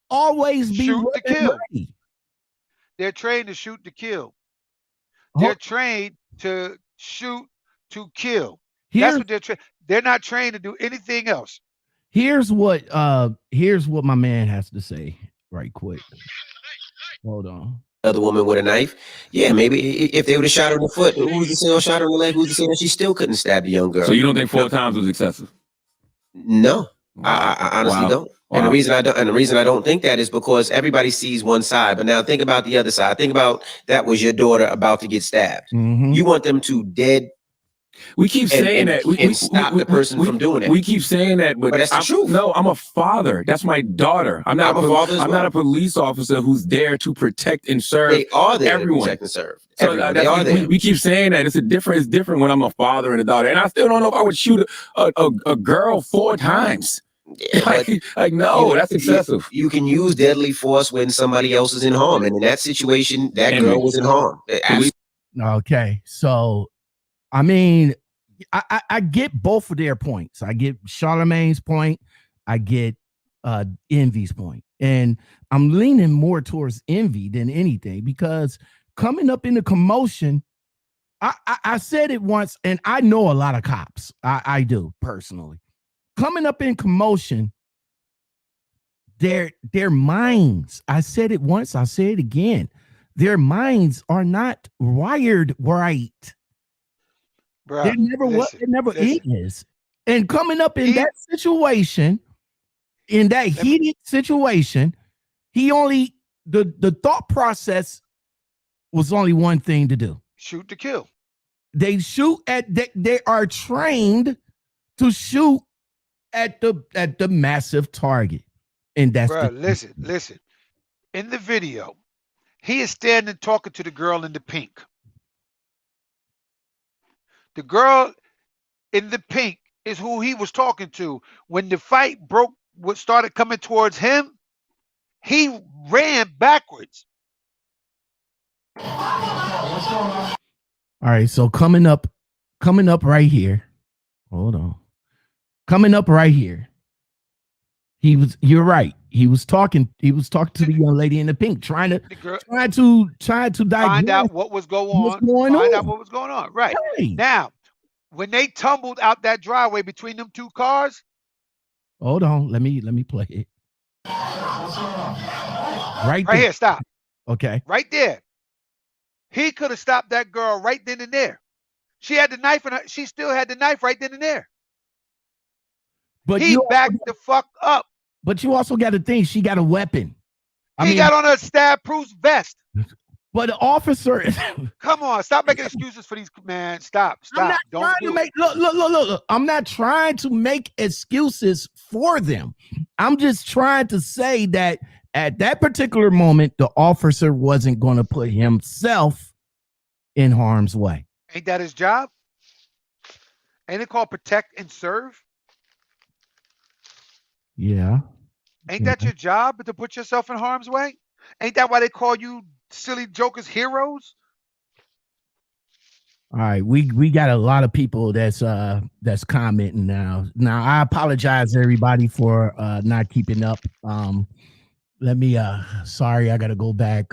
always be
shoot to kill.
Ready.
They're trained to shoot to kill. They're trained to shoot to kill. That's what they're trained. They're not trained to do anything else.
Here's what my man has to say right quick. Hold on.
Other woman with a knife. Yeah, maybe if they would have shot her in the foot, who's to say or shot her in the leg, who's to say that she still couldn't stab the young girl?
So you don't think 4 times was excessive?
No, I honestly don't. And the reason I don't think that is because everybody sees one side. But now think about the other side. Think about that was your daughter about to get stabbed.
Mm-hmm.
You want them to dead.
We keep saying that.
We stop the person from doing it.
We keep saying that, but
that's the truth.
No, I'm a father. That's my daughter. I'm not a police officer who's there to protect and serve.
They are there
everyone.
to protect and serve.
So
they are there.
We keep saying that. It's different when I'm a father and a daughter. And I still don't know if I would shoot a girl 4 times.
Yeah,
no, that's excessive.
You can use deadly force when somebody else is in harm. And in that situation, that girl was in harm.
Okay, so I mean, I get both of their points. I get Charlemagne's point. I get Envy's point. And I'm leaning more towards Envy than anything, because coming up in the commotion, I said it once, and I know a lot of cops. I do personally. Coming up in commotion, their minds, I said it once, I'll say it again. Their minds are not wired right.
Bruh,
There never was,
listen,
it never
listen.
is. And coming up in
He-
that situation, in that heated situation, he only the thought process was only one thing to do.
Shoot to kill.
They shoot at they are trained to shoot at the massive target. And that's
Bruh, listen. In the video, he is standing talking to the girl in the pink. The girl in the pink is who he was talking to. When the fight started coming towards him, he ran backwards.
All right, so coming up right here. Hold on. Coming up right here. You're right. He was talking to the young lady in the pink, trying to
Find out what was going on. Find out what was going on. Right.
Hey.
Now, when they tumbled out that driveway between them two cars.
Hold on. Let me play it. Right there.
Here, stop.
Okay.
Right there. He could have stopped that girl right then and there. She had the knife in her. She still had the knife right then and there.
But
he backed the fuck up.
But you also got to think she got a weapon.
He got on a stab-proof vest.
But the officer,
come on, stop making excuses for these, man. Stop.
I'm not
Don't
trying
do
to make look. I'm not trying to make excuses for them. I'm just trying to say that at that particular moment, the officer wasn't going to put himself in harm's way.
Ain't that his job? Ain't it called protect and serve?
Yeah.
Ain't that your job, to put yourself in harm's way? Ain't that why they call you silly jokers heroes?
All right, we got a lot of people that's commenting now. Now I apologize everybody for not keeping up. Let me sorry, I gotta go back.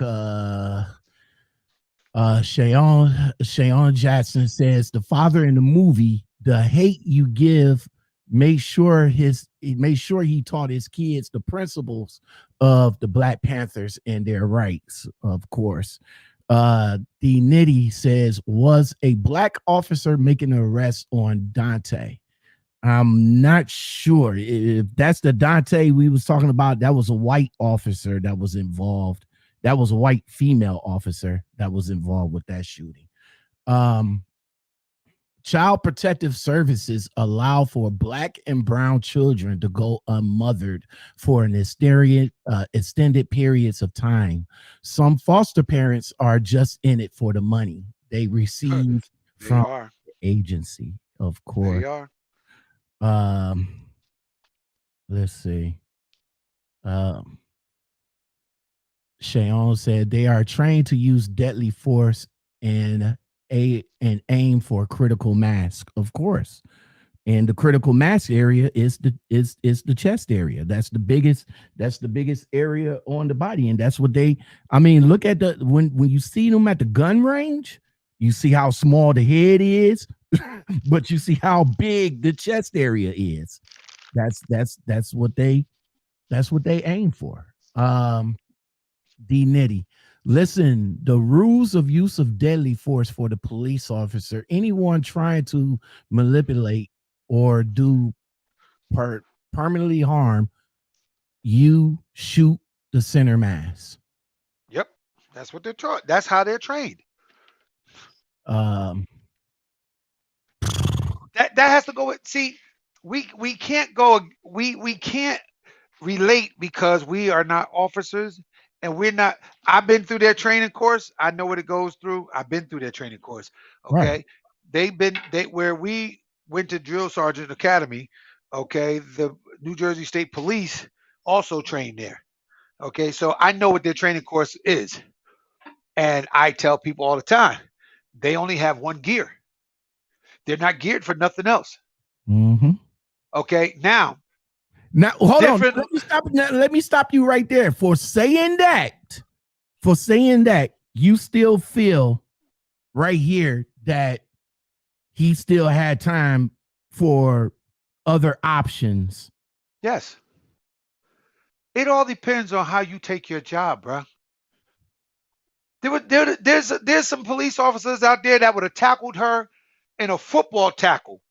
Shayon Jackson says the father in the movie, the hate you give, make sure he taught his kids the principles of the Black Panthers and their rights, of course. The Nitty says, was a black officer making an arrest on Dante? I'm not sure if that's the Dante we was talking about. That was a white officer that was involved. That was a white female officer that was involved with that shooting. Child Protective Services allow for black and brown children to go unmothered for an extended periods of time. Some foster parents are just in it for the money they receive from the agency, of course.
They are.
Let's see. Shayon said they are trained to use deadly force and aim for a critical mass, of course. And the critical mass area is the chest area. That's the biggest area on the body. And that's what look at when you see them at the gun range, you see how small the head is, but you see how big the chest area is. That's what they aim for. D Nitty. Listen, the rules of use of deadly force for the police officer, anyone trying to manipulate or do permanently harm, you shoot the center mass.
Yep. That's what they're taught. That's how they're trained.
That
has to go with, see, we can't go, we can't relate because we are not officers. And we're not, I've been through their training course. I know what it goes through. I've been through their training course. Okay. Right. Where we went to Drill Sergeant Academy. Okay. The New Jersey State Police also trained there. Okay. So I know what their training course is. And I tell people all the time, they only have one gear. They're not geared for nothing else.
Mm-hmm.
Okay. Now,
Now, hold on.
Different-
Let me stop you right there. For saying that, you still feel right here that he still had time for other options.
Yes. It all depends on how you take your job, bro. There's some police officers out there that would have tackled her in a football tackle.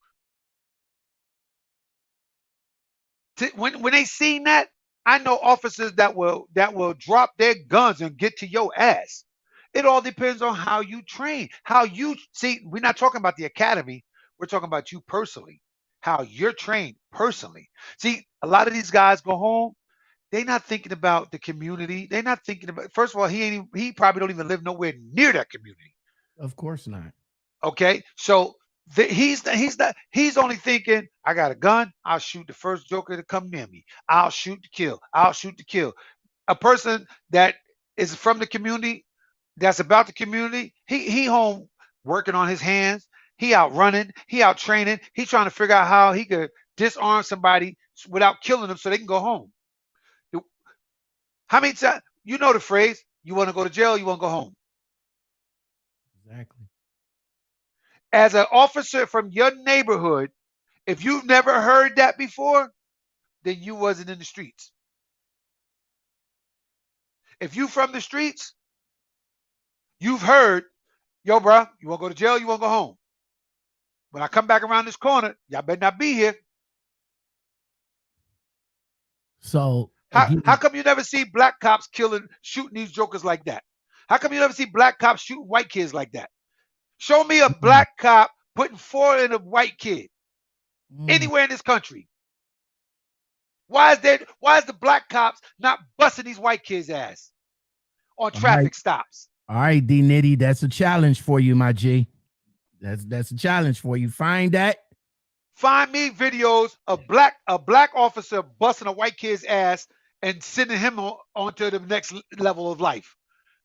When they seen that, I know officers that will drop their guns and get to your ass. It all depends on how you train. How you see, we're not talking about the academy. We're talking about you personally. How you're trained personally. See, a lot of these guys go home, they're not thinking about the community. They're not thinking about, first of all, he probably don't even live nowhere near that community.
Of course not.
Okay, so he's only thinking, I got a gun, I'll shoot the first joker to come near me. I'll shoot to kill. I'll shoot to kill. A person that is from the community, that's about the community, he home working on his hands. He out running. He out training. He's trying to figure out how he could disarm somebody without killing them so they can go home. How many times, you know the phrase, you want to go to jail, you want to go home.
Exactly.
As an officer from your neighborhood, if you've never heard that before, then you wasn't in the streets. If you from the streets, you've heard, yo, bro, you want to go to jail, you want to go home. When I come back around this corner, y'all better not be here.
So
how come you never see black cops shooting these jokers like that? How come you never see black cops shooting white kids like that? Show me a black cop putting 4 in a white kid anywhere in this country. Why is the black cops not busting these white kids' ass on traffic stops?
All right, D Nitty, that's a challenge for you, my G. That's a challenge for you. Find that.
Find me videos of a black officer busting a white kid's ass and sending him on to the next level of life,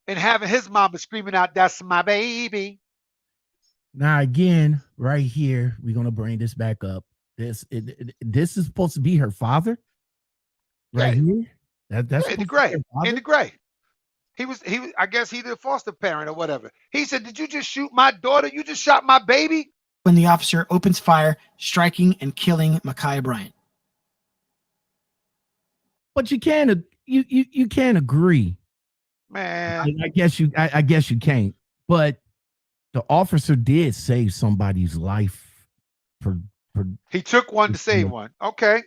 and having his mama screaming out, "That's my baby."
Now again, right here, we're gonna bring this back up. This is supposed to be her father, right here. That's
in the gray. In the gray. He was. I guess he's the foster parent or whatever. He said, "Did you just shoot my daughter? You just shot my baby."
When the officer opens fire, striking and killing Ma'Khia Bryant.
But you can't agree,
man.
I guess you can't. But the officer did save somebody's life.
He took one to save one. Okay.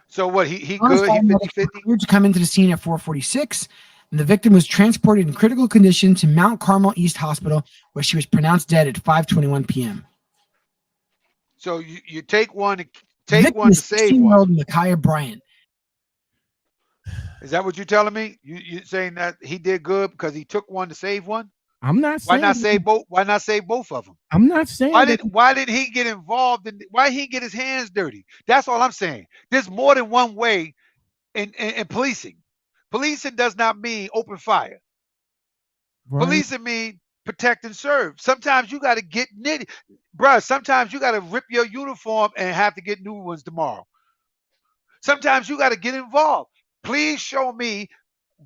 So what? He good. He 50-50.
To come into the scene at 4:46, and the victim was transported in critical condition to Mount Carmel East Hospital, where she was pronounced dead at 5:21 p.m.
So you take one to save one.
Ma'Khia Bryant.
Is that what you're telling me? You saying that he did good because he took one to save one?
I'm not saying.
Why not save both? Why not save both of them?
I'm not saying.
Why did he get involved in? Why he get his hands dirty? That's all I'm saying. There's more than one way in policing. Policing does not mean open fire. Right. Policing mean protect and serve. Sometimes you got to get nitty, bruh. Sometimes you got to rip your uniform and have to get new ones tomorrow. Sometimes you got to get involved. Please show me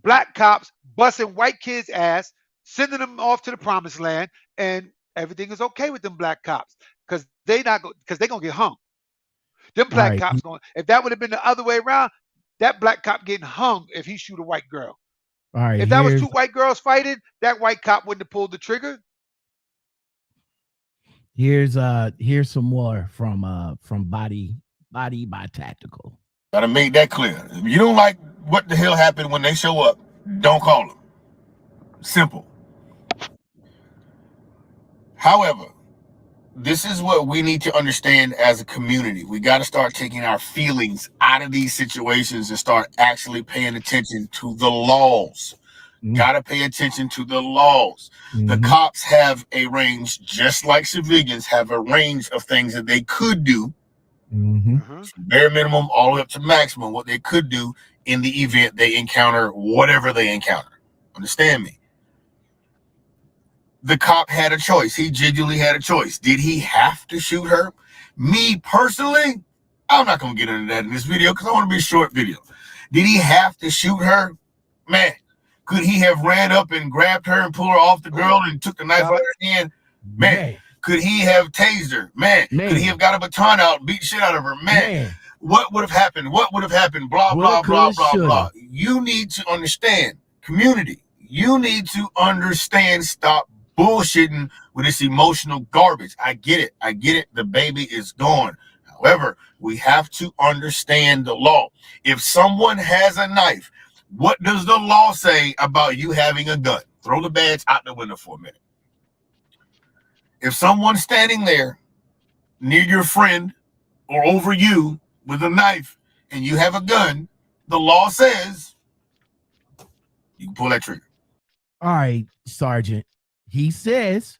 black cops busting white kids' ass, sending them off to the promised land, and everything is okay with them black cops because they're gonna get hung. Them black cops going. If that would have been the other way around, that black cop getting hung if he shoot a white girl.
All right.
If that was 2 white girls fighting, that white cop wouldn't have pulled the trigger.
Here's some more from Body by Tactical.
Gotta make that clear. If you don't like what the hell happened when they show up, don't call them. Simple. However, this is what we need to understand as a community. We got to start taking our feelings out of these situations and start actually paying attention to the laws. Got to pay attention to the laws. The cops have a range, just like civilians have a range of things that they could do. Bare minimum all the way up to maximum, what they could do in the event they encounter whatever they encounter. Understand me? The cop had a choice. He genuinely had a choice. Did he have to shoot her? Me personally, I'm not gonna get into that in this video because I want to be a short video. Did he have to shoot her? Man, could he have ran up and grabbed her and pulled her off the girl and took the knife out of her hand? Man. Could he have tased her? Man. Could he have got a baton out and beat the shit out of her? Man. What would have happened? What would have happened? Blah, blah, blah, blah, blah. You need to understand, community. You need to understand, stop bullshitting with this emotional garbage. I get it. I get it. The baby is gone. However, we have to understand the law. If someone has a knife, what does the law say about you having a gun? Throw the badge out the window for a minute. If someone's standing there near your friend or over you with a knife and you have a gun, the law says you can pull that trigger.
All right, Sergeant. He says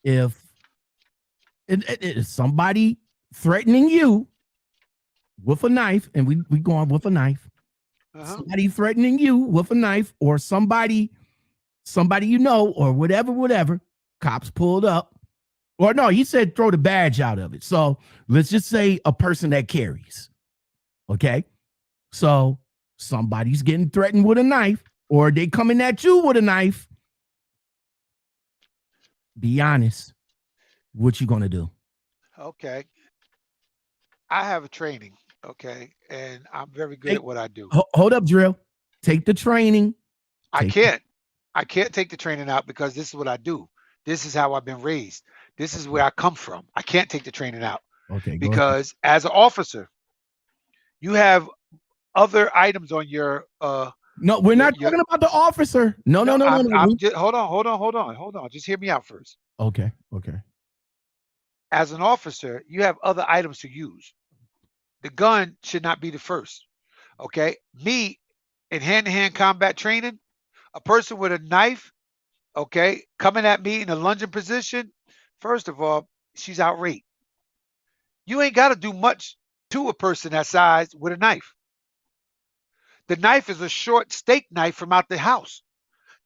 if somebody threatening you with a knife, and we go on with a knife, somebody threatening you with a knife, or somebody you know, or whatever, cops pulled up. Or no, he said throw the badge out of it. So let's just say a person that carries. Okay. So somebody's getting threatened with a knife, or they coming at you with a knife. Be honest. What you gonna do?
Okay. I have a training, okay, and I'm very good at what I do.
Hold up, Drill. Take the training.
I can't take the training out because this is what I do. This is how I've been raised. This is where I come from. I can't take the training out.
Okay.
Because as an officer, you have other items on your
no, we're not talking about the officer. No.
Hold on. Just hear me out first.
Okay.
As an officer, you have other items to use. The gun should not be the first. Okay. Me in hand-to-hand combat training, a person with a knife, okay, coming at me in a lunging position, first of all, she's outraged. You ain't got to do much to a person that size with a knife. The knife is a short steak knife from out the house.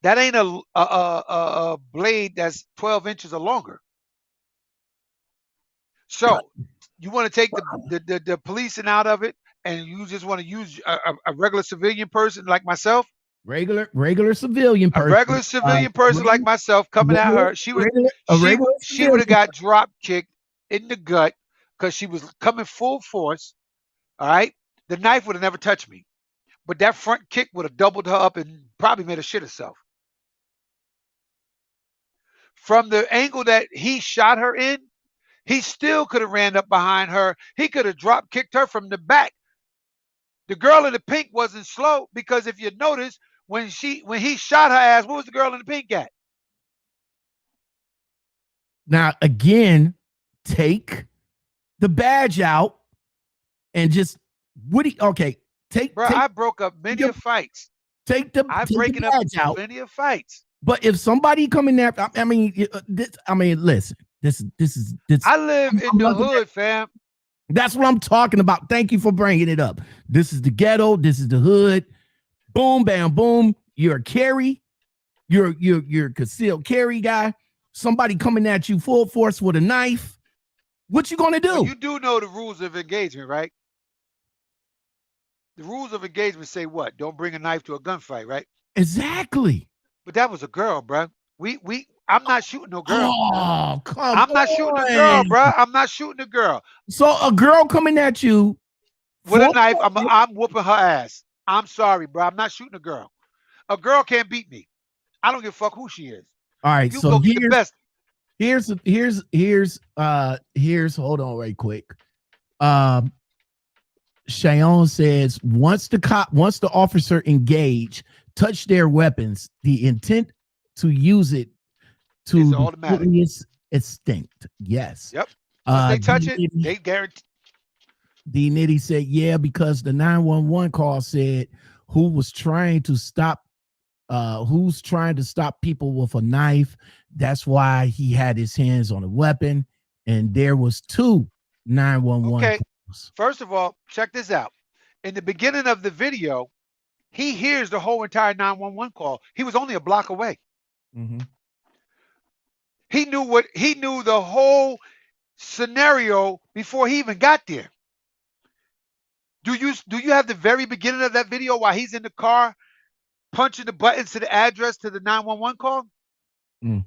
That ain't a blade that's 12 inches or longer. So you want to take the policing out of it, and you just want to use a regular civilian person like myself.
Regular civilian person.
A regular civilian person like myself coming at her. She would have got drop kicked in the gut because she was coming full force. All right. The knife would have never touched me. But that front kick would have doubled her up and probably made her shit herself. From the angle that he shot her in, he still could have ran up behind her. He could have drop kicked her from the back. The girl in the pink wasn't slow because if you notice, when he shot her ass, what was the girl in the pink at?
Now, again, take the badge out and just
I broke up many of fights.
I'm
breaking up many of fights.
But if somebody coming after, listen, this is.
I live in the hood, fam.
That's what I'm talking about. Thank you for bringing it up. This is the ghetto. This is the hood. Boom, bam, boom. You're a carry. You're a concealed carry guy. Somebody coming at you full force with a knife. What you gonna do?
Well, you do know the rules of engagement, right? The rules of engagement say what? Don't bring a knife to a gunfight, right?
Exactly.
But that was a girl, bro. I'm not shooting no girl.
Oh,
I'm not shooting a girl, bro. I'm not shooting a girl.
So a girl coming at you
with a knife, I'm whooping her ass. I'm sorry, bro. I'm not shooting a girl. A girl can't beat me. I don't give a fuck who she is.
All right,
you
so
go get the best.
Here's hold on right quick. Cheyenne says once the officer engage, touch their weapons, the intent to use it to
automatic
instinct. Yes.
Yep. Once they touch it, they guarantee.
D Nitty said, yeah, because the 911 call said who's trying to stop people with a knife. That's why he had his hands on a weapon, and there was 2 911
okay
calls.
First of all, check this out. In the beginning of the video, he hears the whole entire 911 call. He was only a block away.
Mm-hmm.
He knew the whole scenario before he even got there. Do you have the very beginning of that video while he's in the car punching the buttons to the address to the 911 call?
No,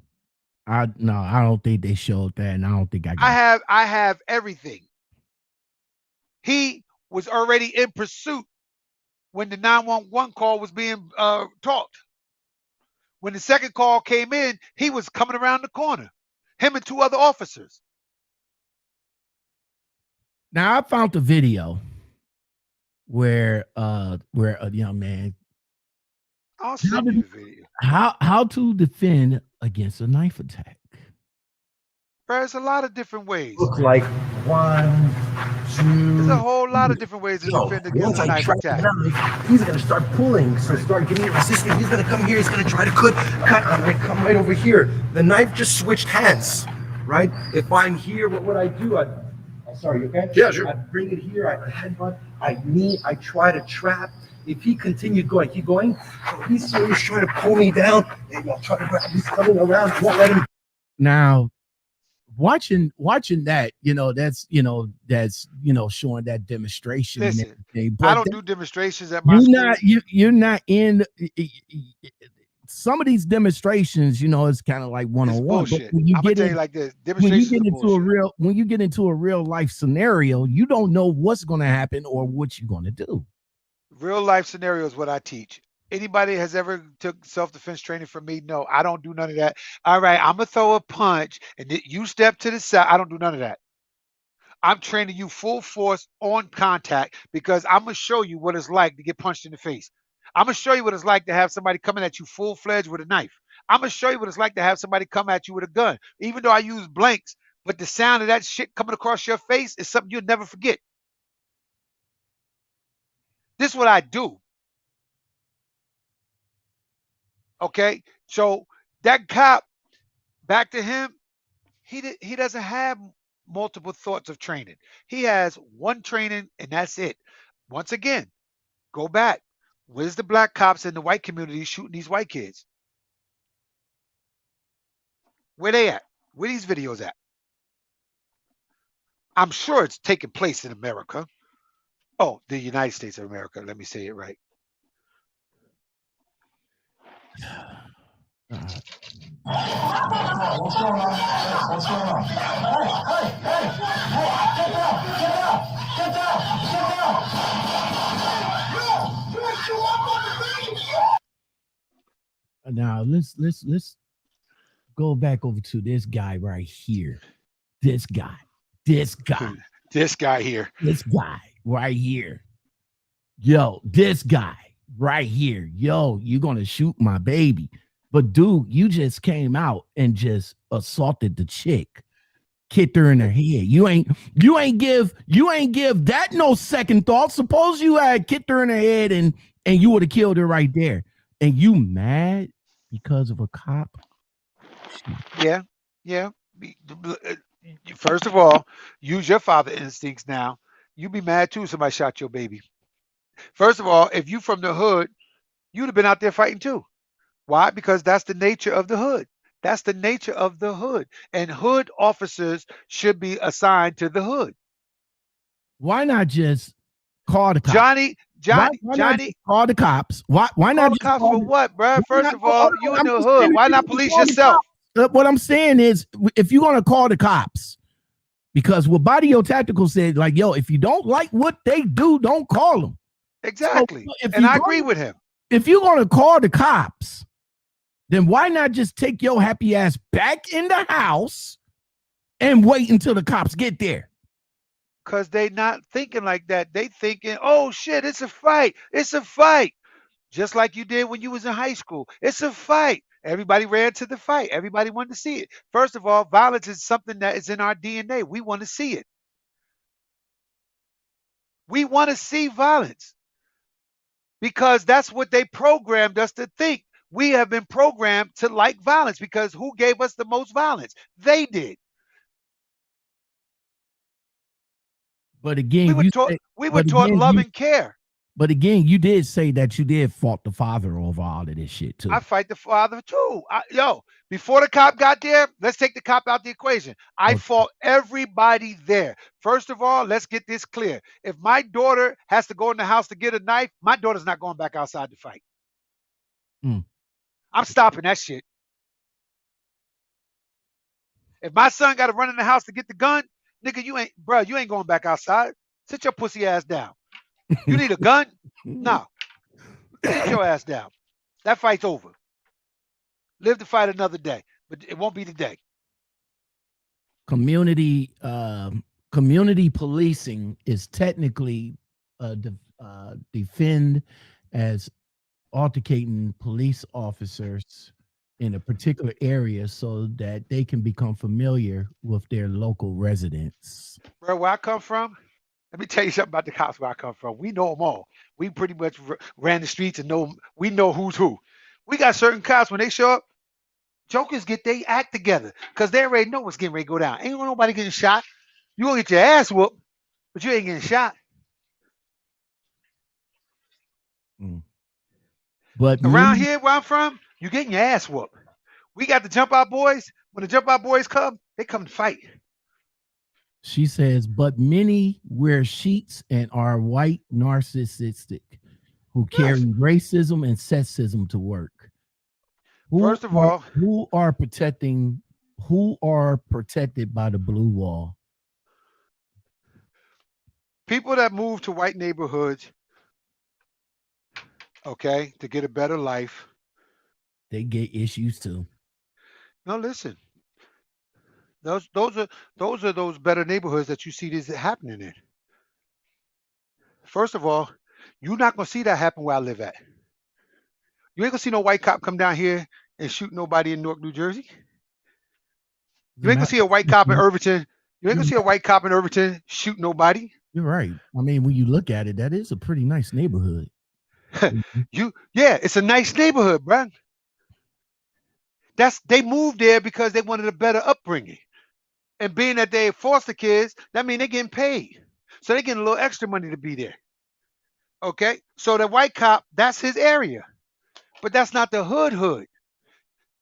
I don't think they showed that, and I don't think I got.
I have everything. He was already in pursuit when the 911 call was being talked. When the second call came in, he was coming around the corner. Him and two other officers.
Now I found the video where a young man
I'll send you the video.
how to defend against a knife attack.
There's a lot of different ways.
Look like 1, 2.
There's a whole lot of different ways to defend against a knife attack.
He's gonna start pulling, so start getting resistant. He's gonna come here. He's gonna try to cut. I'm gonna come right over here. The knife just switched hands, right? If I'm here, what would I do? Sorry, you okay?
Yeah, sure.
I bring it here. I headbutt. I knee. I try to trap. If he continued going, keep going. So he's trying to pull me down. And I'll try to grab. He's coming around. Won't let him.
Now, watching that, that's showing that demonstration.
Listen,
and everything. But
I don't do demonstrations at my school.
You're not in some of these demonstrations. It's kind of like one-on-one.
Bullshit. I'm gonna tell you like this: demonstrations
when you get into a real life scenario, you don't know what's going to happen or what you're going to do.
Real life scenario is what I teach. Anybody has ever took self-defense training from me? No, I don't do none of that. All right, I'm gonna throw a punch and you step to the side. I don't do none of that. I'm training you full force on contact because I'm gonna show you what it's like to get punched in the face. I'm gonna show you what it's like to have somebody coming at you full-fledged with a knife. I'm gonna show you what it's like to have somebody come at you with a gun. Even though I use blanks, but the sound of that shit coming across your face is something you'll never forget. This is what I do. Okay, so that cop, back to him, he doesn't have multiple thoughts of training. He has one training and that's it. Once again, go back. Where's the black cops in the white community shooting these white kids? Where they at? Where these videos at? I'm sure it's taking place in America. Oh, the United States of America. Let me say it right.
What's going on? What's going on? Hey, get down, get down, get down, get down.
Now let's go back over to this guy right here. This guy
here.
This guy right here. Yo, this guy right here. Yo, you're gonna shoot my baby. But dude, you just came out and just assaulted the chick, kicked her in her head. You ain't give that no second thought. Suppose you had kicked her in her head and you would have killed her right there. And you mad because of a cop?
Yeah. First of all, use your father instincts now. You be mad too if somebody shot your baby. First of all, if you from the hood, you'd have been out there fighting too. Why? Because that's the nature of the hood. That's the nature of the hood. And hood officers should be assigned to the hood.
Why not just call the cops?
Johnny,
call the cops. Why not
call the cops for what, bro? First of all, you in the hood. Why not police yourself?
What I'm saying is, if you're gonna call the cops, because what Body Tactical said, like, yo, if you don't like what they do, don't call them.
Exactly. So and I agree with him.
If you're gonna call the cops, then why not just take your happy ass back in the house and wait until the cops get there?
Because they not thinking like that. They thinking, oh shit, it's a fight. It's a fight. Just like you did when you was in high school. It's a fight. Everybody ran to the fight. Everybody wanted to see it. First of all, violence is something that is in our DNA. We want to see it. We want to see violence because that's what they programmed us to think. We have been programmed to like violence because who gave us the most violence? They did.
But again,
we were taught love and care.
But again, you did say that you did fault the father over all of this shit too.
I fight the father too. Before the cop got there, let's take the cop out the equation. I
Okay.
fought everybody there. First of all, let's get this clear. If my daughter has to go in the house to get a knife, my daughter's not going back outside to fight.
Mm.
I'm stopping that shit. If my son got to run in the house to get the gun, nigga, you ain't going back outside. Sit your pussy ass down. You need a gun? No. Sit your ass down. That fight's over. Live to fight another day, but it won't be today.
Community policing is technically defend as altercating police officers in a particular area so that they can become familiar with their local residents.
Bro, where I come from, let me tell you something about the cops where I come from. We know them all. We pretty much ran the streets and we know who's who. We got certain cops, when they show up, jokers get their act together because they already know what's getting ready to go down. Ain't nobody getting shot. You gonna get your ass whooped, but you ain't getting shot.
But
around here where I'm from, you getting your ass whooped. We got the jump out boys. When the jump out boys come, they come to fight.
She says, but many wear sheets and are white narcissistic who carry racism and sexism to work.
First of all,
who are protected by the blue wall?
People that move to white neighborhoods, okay, to get a better life.
They get issues too.
No, listen. Those are those better neighborhoods that you see this happening in. First of all, you're not gonna see that happen where I live at. You ain't gonna see no white cop come down here and shoot nobody in Newark, New Jersey. You ain't gonna see a white cop in Irvington. You ain't gonna see a white cop in Irvington shoot nobody.
You're right. I mean, when you look at it, that is a pretty nice neighborhood.
It's a nice neighborhood, bro. They moved there because they wanted a better upbringing. And being that they foster kids, that means they're getting paid. So they're getting a little extra money to be there. Okay? So the white cop, that's his area. But that's not the hood.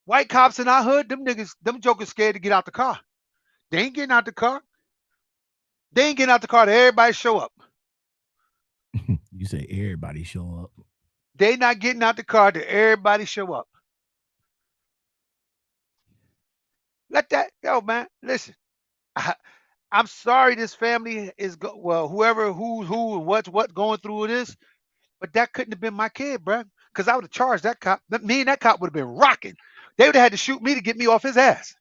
White cops in our hood, them jokers scared to get out the car. They ain't getting out the car. They ain't getting out the car to everybody show up.
You say everybody show up.
They not getting out the car to everybody show up. Let that go, man. Listen, I'm sorry this family is whoever who's who and what's going through this, but that couldn't have been my kid, bro. Because I would have charged that cop. Me and that cop would have been rocking. They would have had to shoot me to get me off his ass.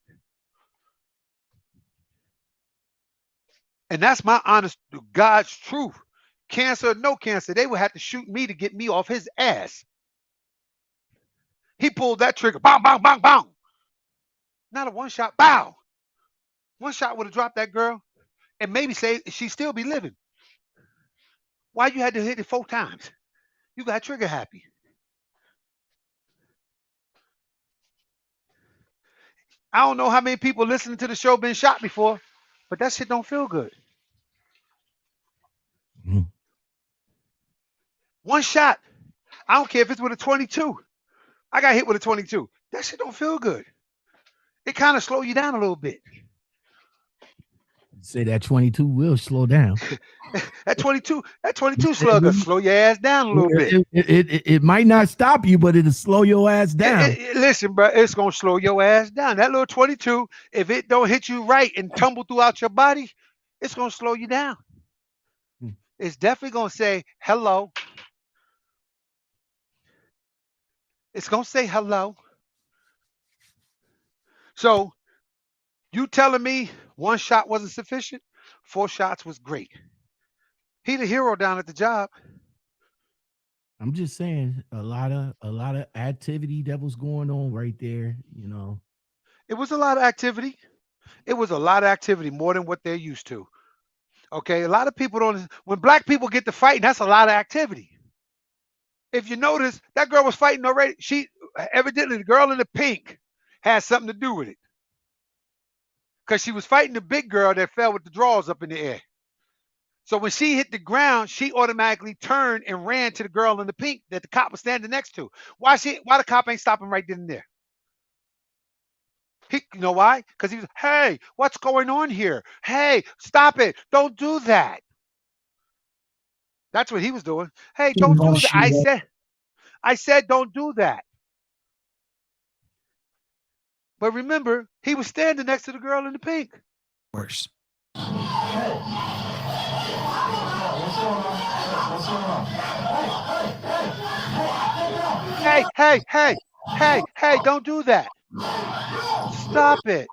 And that's my honest God's truth. Cancer or no cancer, they would have to shoot me to get me off his ass. He pulled that trigger. Bang, bang, bang, bang. Not a one shot. Bow. One shot would have dropped that girl and maybe say she'd still be living. Why you had to hit it 4 times? You got trigger happy. I don't know how many people listening to the show been shot before, but that shit don't feel good.
Mm-hmm.
One shot. I don't care if it's with a 22. I got hit with a 22. That shit don't feel good. It kind of slow you down a little bit.
Say that 22 will slow down.
that 22 slug will slow your ass down a little bit.
It might not stop you, but it'll slow your ass down.
Listen, bro, it's gonna slow your ass down. That little 22, if it don't hit you right and tumble throughout your body, it's gonna slow you down. It's definitely gonna say hello. It's gonna say hello. So you telling me 1 shot wasn't sufficient? 4 shots was great. He the hero down at the job.
I'm just saying a lot of activity that was going on right there, you know.
It was a lot of activity. It was a lot of activity, more than what they're used to. Okay, a lot of people don't. When black people get to fighting, that's a lot of activity. If you notice, that girl was fighting already. She evidently, the girl in the pink had something to do with it, because she was fighting the big girl that fell with the drawers up in the air. So when she hit the ground, she automatically turned and ran to the girl in the pink that the cop was standing next to. Why the cop ain't stopping right then and there? You know why? Because he was, hey, what's going on here? Hey, stop it. Don't do that. That's what he was doing. Hey, don't do that. I said don't do that. But remember, he was standing next to the girl in the pink.
Worse.
What's going on? What's going on?
Hey, don't do that. Stop it.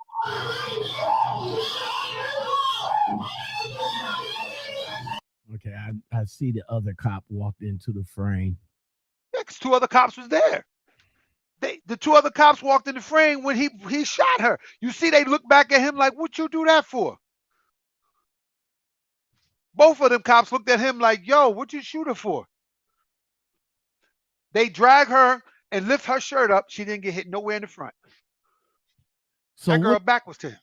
Okay, I see the other cop walked into the frame.
Yeah, 'cause 2 other cops was there. The 2 other cops walked in the frame when he shot her. You see, they look back at him like, what you do that for? Both of them cops looked at him like, yo, what you shoot her for? They drag her and lift her shirt up. She didn't get hit nowhere in the front.
So
that girl back was to him.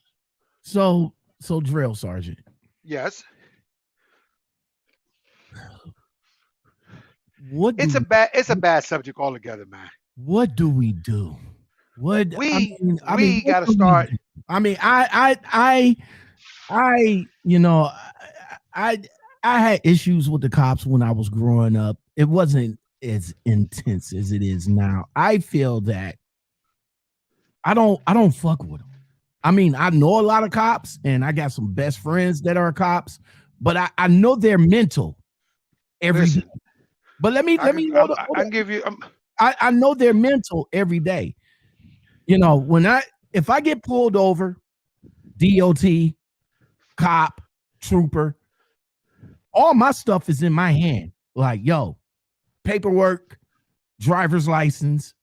So drill sergeant.
Yes.
It's
a bad subject altogether, man.
What do we do?
We
what
gotta
do we
start.
do? I mean, I you know, I had issues with the cops when I was growing up. It wasn't as intense as it is now. I feel that I don't fuck with them. I mean, I know a lot of cops, and I got some best friends that are cops, but I know they're mental every day. But let me
I can give you.
I know they're mental every day. You know, if I get pulled over, DOT, cop, trooper, all my stuff is in my hand. Like, yo, paperwork, driver's license,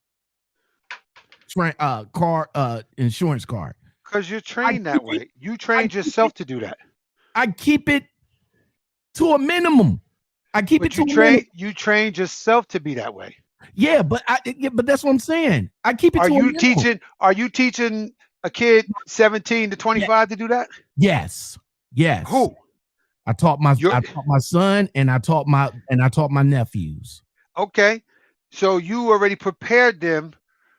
car, insurance card.
Because you're trained that way. You trained yourself to do that.
I keep it to a minimum.
You trained yourself to be that way.
Yeah, but that's what I'm saying. I keep it.
Are you teaching a kid 17 to 25 to do that?
Yes.
Who?
I taught my son, and I taught my nephews.
Okay, so you already prepared them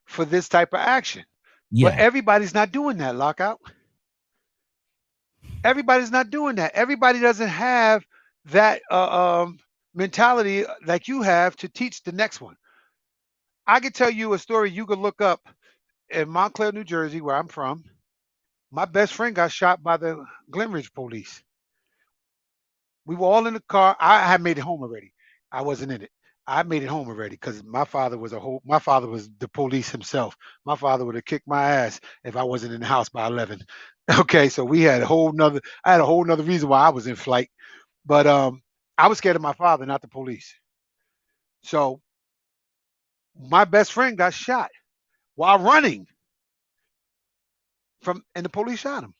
for this type of action.
Yeah.
But everybody's not doing that, Lockout. Everybody's not doing that. Everybody doesn't have that mentality like you have to teach the next one. I can tell you a story you could look up in Montclair, New Jersey, where I'm from. My best friend got shot by the Glenridge police. We were all in the car. I had made it home already. I wasn't in it. I made it home already because my father was the police himself. My father would have kicked my ass if I wasn't in the house by 11. Okay, so I had a whole nother reason why I was in flight. But I was scared of my father, not the police. So my best friend got shot while running and the police shot him.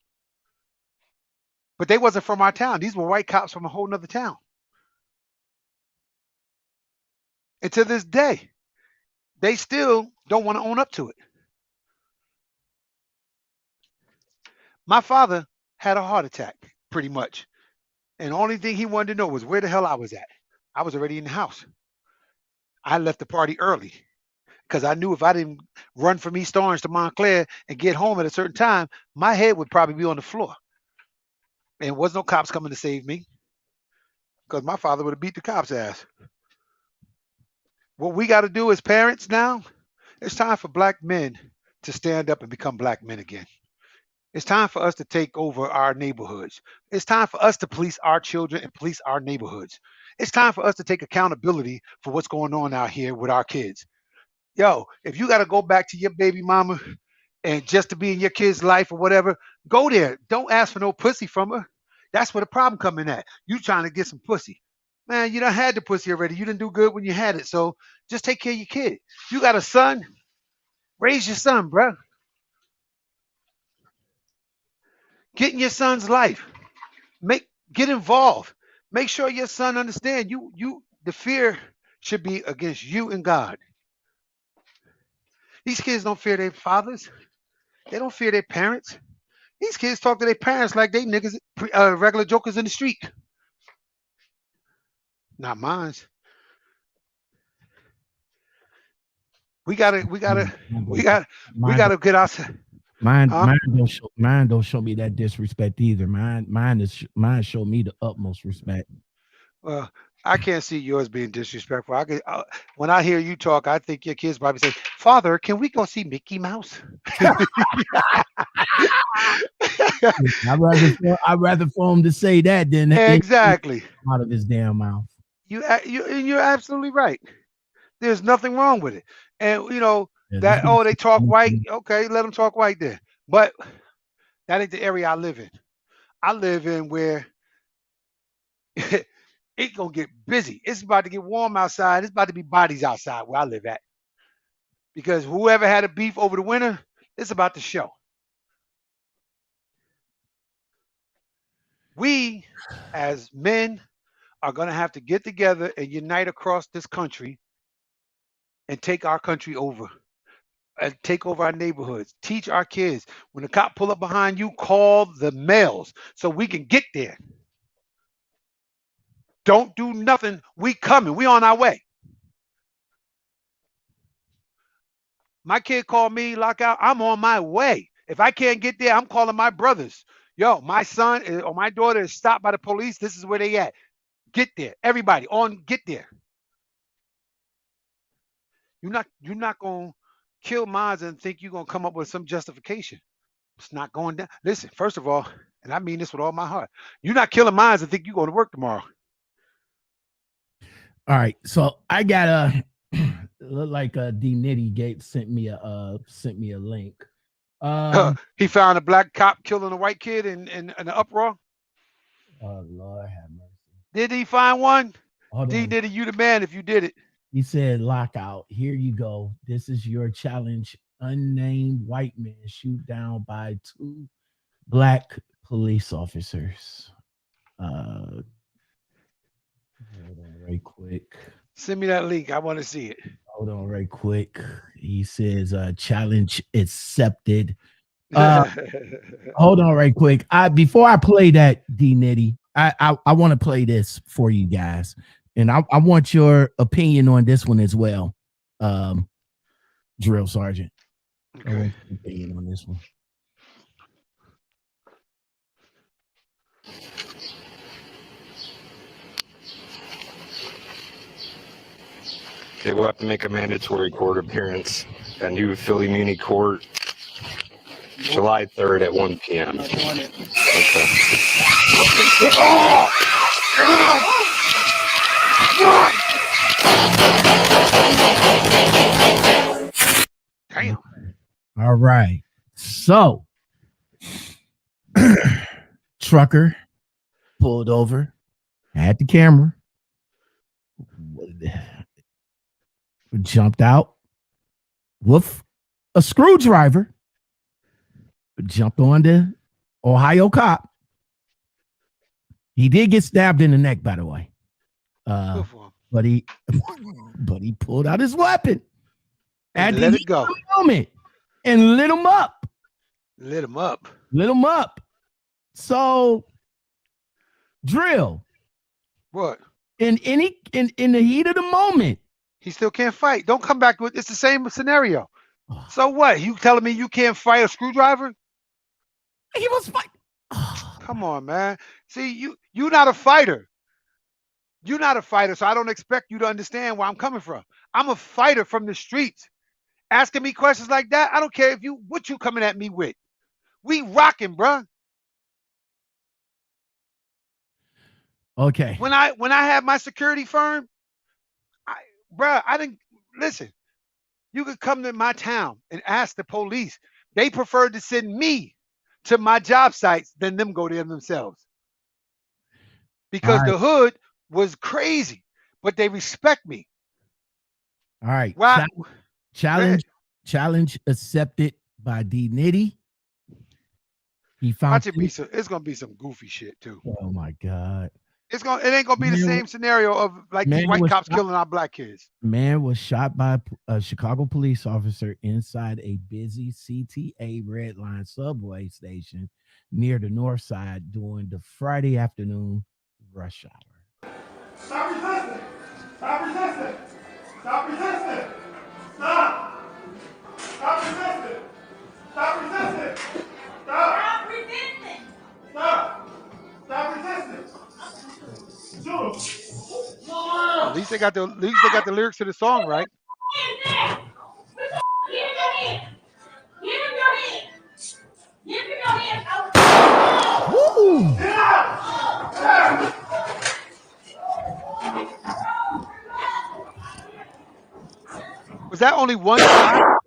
But they wasn't from our town. These were white cops from a whole nother town. And to this day, they still don't want to own up to it. My father had a heart attack, pretty much. And the only thing he wanted to know was where the hell I was at. I was already in the house. I left the party early because I knew if I didn't run from East Orange to Montclair and get home at a certain time, my head would probably be on the floor. And there was no cops coming to save me because my father would have beat the cops' ass. What we got to do as parents now, it's time for black men to stand up and become black men again. It's time for us to take over our neighborhoods. It's time for us to police our children and police our neighborhoods. It's time for us to take accountability for what's going on out here with our kids. Yo, if you got to go back to your baby mama and just to be in your kid's life or whatever, go there. Don't ask for no pussy from her. That's where the problem coming at. You trying to get some pussy. Man, you done had the pussy already. You didn't do good when you had it. So just take care of your kid. You got a son, raise your son, bro. Get in your son's life. Get involved. Make sure your son understand the fear should be against you and God. These kids don't fear their fathers. They don't fear their parents. These kids talk to their parents like they niggas, regular jokers in the street. Not mine. We gotta get outside. Huh?
Mine don't show me that disrespect either. Mine show me the utmost respect.
Well, I can't see yours being disrespectful. When I hear you talk, I think your kids probably say, "Father, can we go see Mickey Mouse?"
I'd rather for him to say that than
Exactly.
out of his damn mouth.
You're absolutely right. There's nothing wrong with it. And
Yeah,
that they talk white. Okay, let them talk white then. But that ain't the area I live in. I live in where it gonna get busy. It's about to get warm outside. It's about to be bodies outside where I live at. Because whoever had a beef over the winter, it's about to show. We, as men, are gonna have to get together and unite across this country and take our country over. And take over our neighborhoods. Teach our kids. When the cop pull up behind you, call the males so we can get there. Don't do nothing. We coming. We on our way. My kid called me lockout. I'm on my way. If I can't get there, I'm calling my brothers. Yo, my son or my daughter is stopped by the police. This is where they at. Get there. Everybody get there. You're not gonna kill Maz and think you're gonna come up with some justification. It's not going down. Listen, first of all, and I mean this with all my heart, you're not killing Maz and think you're going to work tomorrow.
All right, so I got look like D Nitty sent me a link.
He found a black cop killing a white kid in an uproar.
Oh Lord have mercy.
Did he find one?
D
Nitty, you the man if you did it.
He said, "Lockout. Here you go. This is your challenge. Unnamed white man shoot down by 2 black police officers." Hold on right quick.
Send me that link. I want to see it.
Hold on right quick. He says, challenge accepted. Hold on right quick. Before I play that, D Nitty, I want to play this for you guys. And I want your opinion on this one as well. Drill Sergeant.
Okay.
I want your opinion on this one.
They will have to make a mandatory court appearance at New Philly Muni Court, July 3rd at 1 p.m. Okay.
Damn.
All right. So, trucker pulled over, had the camera, jumped out with a screwdriver, jumped on the Ohio cop. He did get stabbed in the neck, by the way. But he pulled out his weapon
and let it go.
Moment and lit him up.
Lit him up.
Lit him up. So, Drill.
What?
In the heat of the moment,
he still can't fight. Don't come back with it's the same scenario. So what? You telling me you can't fight a screwdriver?
He was fighting.
Come on, man. See, you're not a fighter. You're not a fighter, so I don't expect you to understand where I'm coming from. I'm a fighter from the streets. Asking me questions like that, I don't care what you coming at me with. We rocking, bruh.
Okay.
When I had my security firm, I didn't listen. You could come to my town and ask the police. They preferred to send me to my job sites than them go there themselves. Because the hood was crazy, but they respect me.
All right.
Wow.
Challenge accepted by D Nitty. He found
Watch it it's gonna be some goofy shit too.
Oh my God.
It ain't gonna be the same scenario of like these white cops killing our black kids.
Man was shot by a Chicago police officer inside a busy CTA Red Line subway station near the north side during the Friday afternoon rush hour.
resisting. Stop resisting. Stop. Stop resisting. Stop resisting. Stop. Stop resisting. Stop. Stop resisting. Shoot him.
At least they got the lyrics to the song right.
Give him your hand. Give him your hand. Give him your hand.
Woo!
Get out.
Was that only one shot?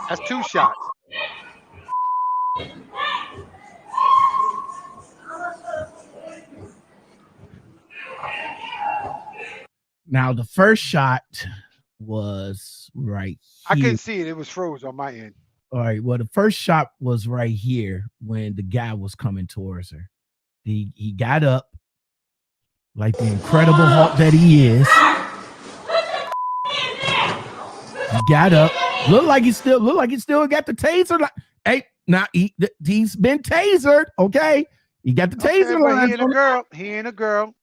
That's 2 shots.
Now the first shot was right
I
here.
couldn't see it. It was froze on my end.
All right. Well, the first shot was right here when the guy was coming towards her. He got up like the Incredible Hulk that he is. He got up. Look like he still got the taser. Hey, now he's been tasered. Okay, he got the taser
But
line.
he ain't a girl. He ain't a girl.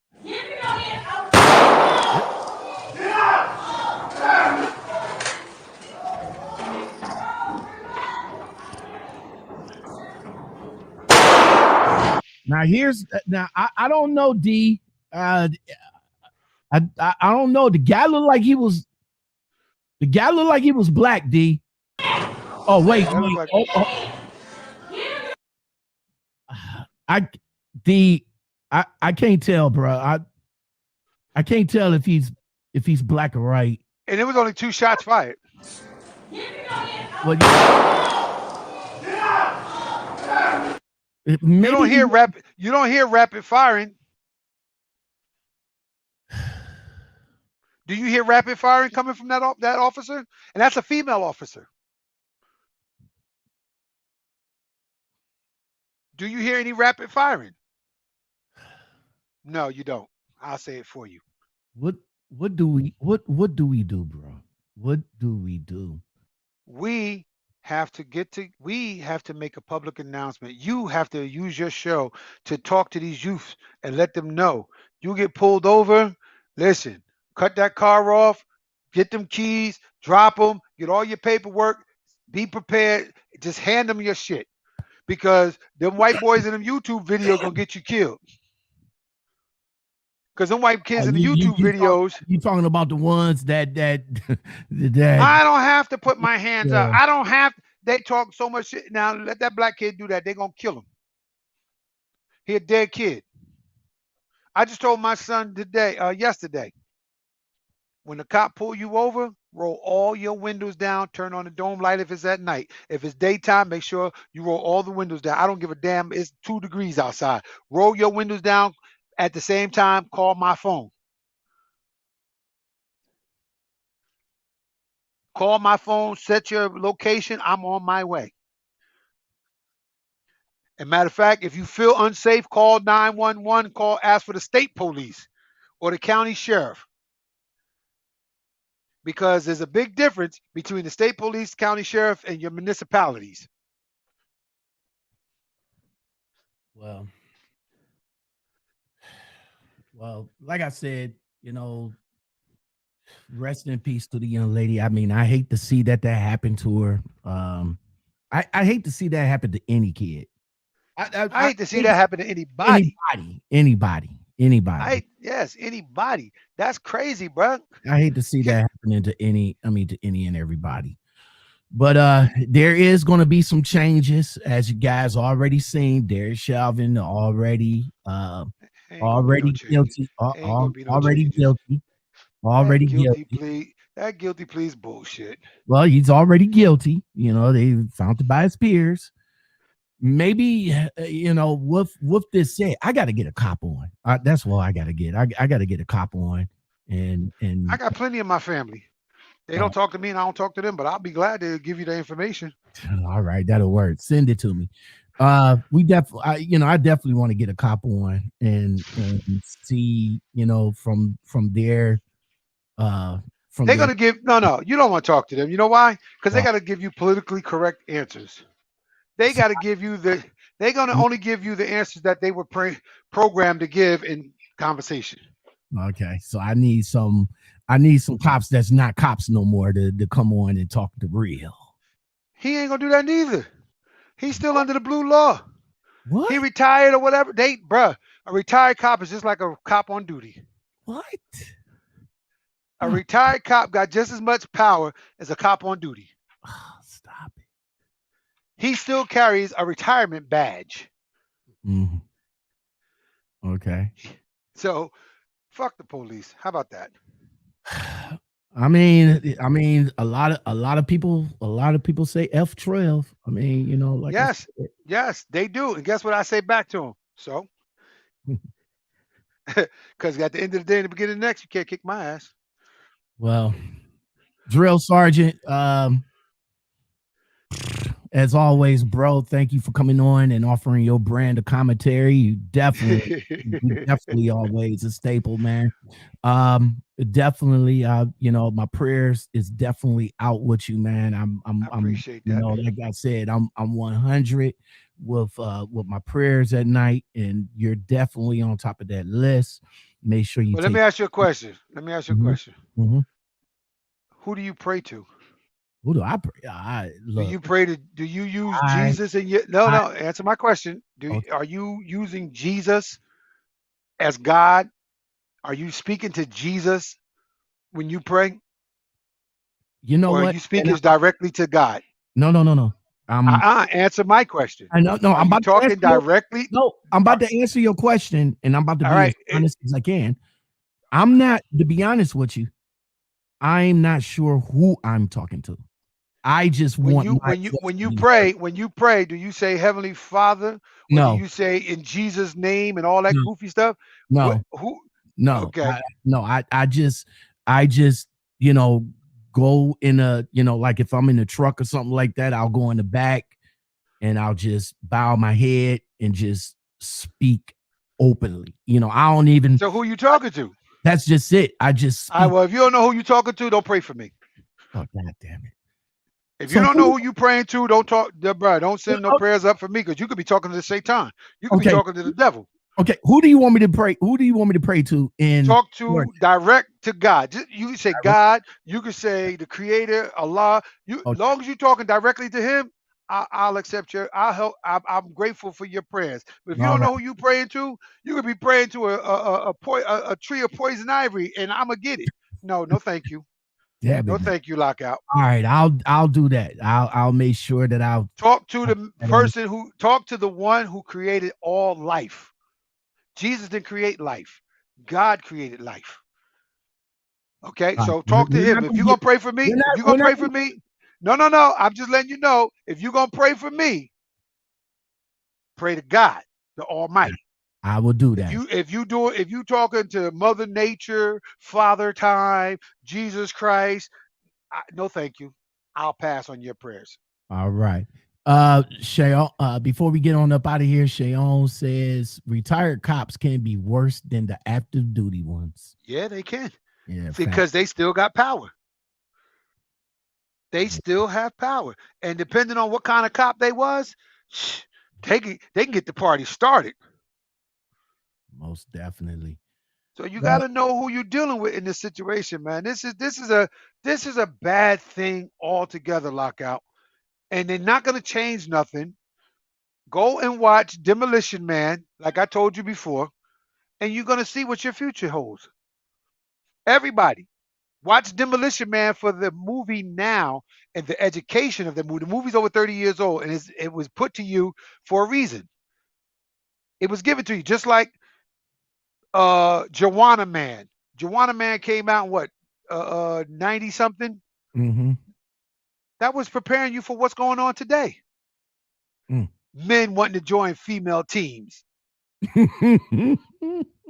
Now I don't know, D. I don't know. The guy looked like he was black, D. Oh wait. I can't tell, bro. I can't tell if he's black or white.
And it was only 2 shots fired.
Well,
You don't hear rapid firing. Do you hear rapid firing coming from that officer? And that's a female officer. Do you hear any rapid firing? No, you don't. I'll say it for you.
What do we do, bro? What do we do?
We have to make a public announcement. You have to use your show to talk to these youths and let them know. You get pulled over, listen, cut that car off, get them keys, drop them, get all your paperwork, be prepared, just hand them your shit. Because them white boys in them YouTube videos gonna get you killed. Because them white kids in the YouTube videos.
You talking about the ones that
I don't have to put my hands up. I don't have. They talk so much shit. Now let that black kid do that. They're gonna kill him. He a dead kid. I just told my son yesterday, when the cop pull you over, roll all your windows down, turn on the dome light if it's at night. If it's daytime, make sure you roll all the windows down. I don't give a damn. It's 2 degrees outside. Roll your windows down. At the same time, call my phone. Call my phone, set your location. I'm on my way. And matter of fact, if you feel unsafe, call 911, ask for the state police or the county sheriff. Because there's a big difference between the state police, county sheriff, and your municipalities.
Well, like I said, rest in peace to the young lady. I mean, I hate to see that happened to her. I hate to see that happen to any kid.
I hate to see that happen to anybody.
Anybody.
Yes, anybody. That's crazy, bro.
I hate to see that happening to any and everybody. But there is going to be some changes, as you guys already seen. Derek Chauvin already guilty. Already guilty.
That guilty plea is bullshit.
Well, he's already guilty. They found him by his peers. Maybe with this said, I got to get a cop on. That's what I got to get. I got to get a cop on, and
I got plenty in my family. They don't talk to me, and I don't talk to them. But I'll be glad to give you the information.
All right, that'll work. Send it to me. I definitely want to get a cop on and see, from there.
They're gonna give no. You don't want to talk to them. You know why? Because they got to give you politically correct answers. They got to give you they're going to only give you the answers that they were programmed to give in conversation.
Okay, so I need some cops that's not cops no more to come on and talk the real.
He ain't gonna do that neither. He's still under the blue law.
What?
He retired or whatever. A retired cop is just like a cop on duty.
What?
A retired cop got just as much power as a cop on duty.
Oh, stop it.
He still carries a retirement badge.
Mhm. Okay.
So, fuck the police. How about that?
I mean, a lot of people say F12. I mean, you know, like I said.
Yes, they do. And guess what I say back to them? So, because at the end of the day, in the beginning of next, you can't kick my ass.
Well, Drill Sergeant, as always, bro, thank you for coming on and offering your brand of commentary. You definitely always a staple, man. Definitely, you know, my prayers is definitely out with you, man.
I appreciate
you
that.
know, like I said, I'm 100 with my prayers at night, and you're definitely on top of that list. Make sure you
But let me ask you a question.
Mhm.
Who do you pray to?
Who do I pray?
Do you use Jesus in your no, answer my question. Are you using Jesus as God? Are you speaking to Jesus when you pray?
You know
or
what?
Are you speaking directly to God?
No.
Answer my question.
I know. No,
Are
I'm
you
about to answer
talking directly?
No, I'm about to answer your question, and I'm about to
All
be
right.
as honest as I can. I'm not, to be honest with you, I'm not sure who I'm talking to. I just want
when you pray, do you say Heavenly Father, or do
No,
you say in Jesus' name and all that
No.
goofy stuff?
no,
Who?
no.
Okay.
I just, you know, go in a, you know, like if I'm in a truck or something like that, I'll go in the back and I'll just bow my head and just speak openly. You know, I don't even.
So who you talking to?
That's just it. I just
All right,
speak.
well, if you don't know who you talking to, don't pray for me.
Oh, God damn it.
If
So
you don't know who you praying to, don't talk, bro. Don't send no
Oh.
prayers up for me because you could be talking to Satan. You could be
Okay.
talking to the devil.
Okay, who do you want me to pray? Who do you want me to pray to in
Talk
Florida?
to direct to God. You can say God. You can say the Creator, Allah. Long as you're talking directly to Him, I'll accept your. I'll help. I'm grateful for your prayers. But if you
All
don't
right.
know who you praying to, you could be praying to a tree of poison ivy, and I'm gonna get it. No, thank you.
Damn
No,
it, man.
thank you. Lockout.
All right, I'll do that. I'll make sure that I'll
Talk to the
that on.
person who. Talk to the one who created all life. Jesus didn't create life. God created life. Okay,
All right.
so talk to
We're
him.
not
If
gonna
you're
get.
gonna pray for me, if you're
We're
gonna
not.
pray for me, no. I'm just letting you know. If you're gonna pray for me, pray to God, the Almighty.
I will do that.
If you talking to Mother Nature, Father Time, Jesus Christ, no, thank you. I'll pass on your prayers.
All right. Shayon, before we get on up out of here, Shayon says retired cops can be worse than the active duty ones.
Yeah, they can.
Yeah,
Because they still got power. They still have power, and depending on what kind of cop they was, they can get the party started.
most definitely.
So you got
Well,
to know who you're dealing with in this situation, man. This is a bad thing altogether, Lockout, and they're not going to change nothing. Go and watch Demolition Man, like I told you before, and you're going to see what your future holds. Everybody, watch Demolition Man for the movie now and the education of the movie. The movie's over 30 years old, and it was put to you for a reason. It was given to you, just like Joanna Man. Joanna Man came out in what 90 something.
mm-hmm.
That was preparing you for what's going on today. Men wanting to join female teams.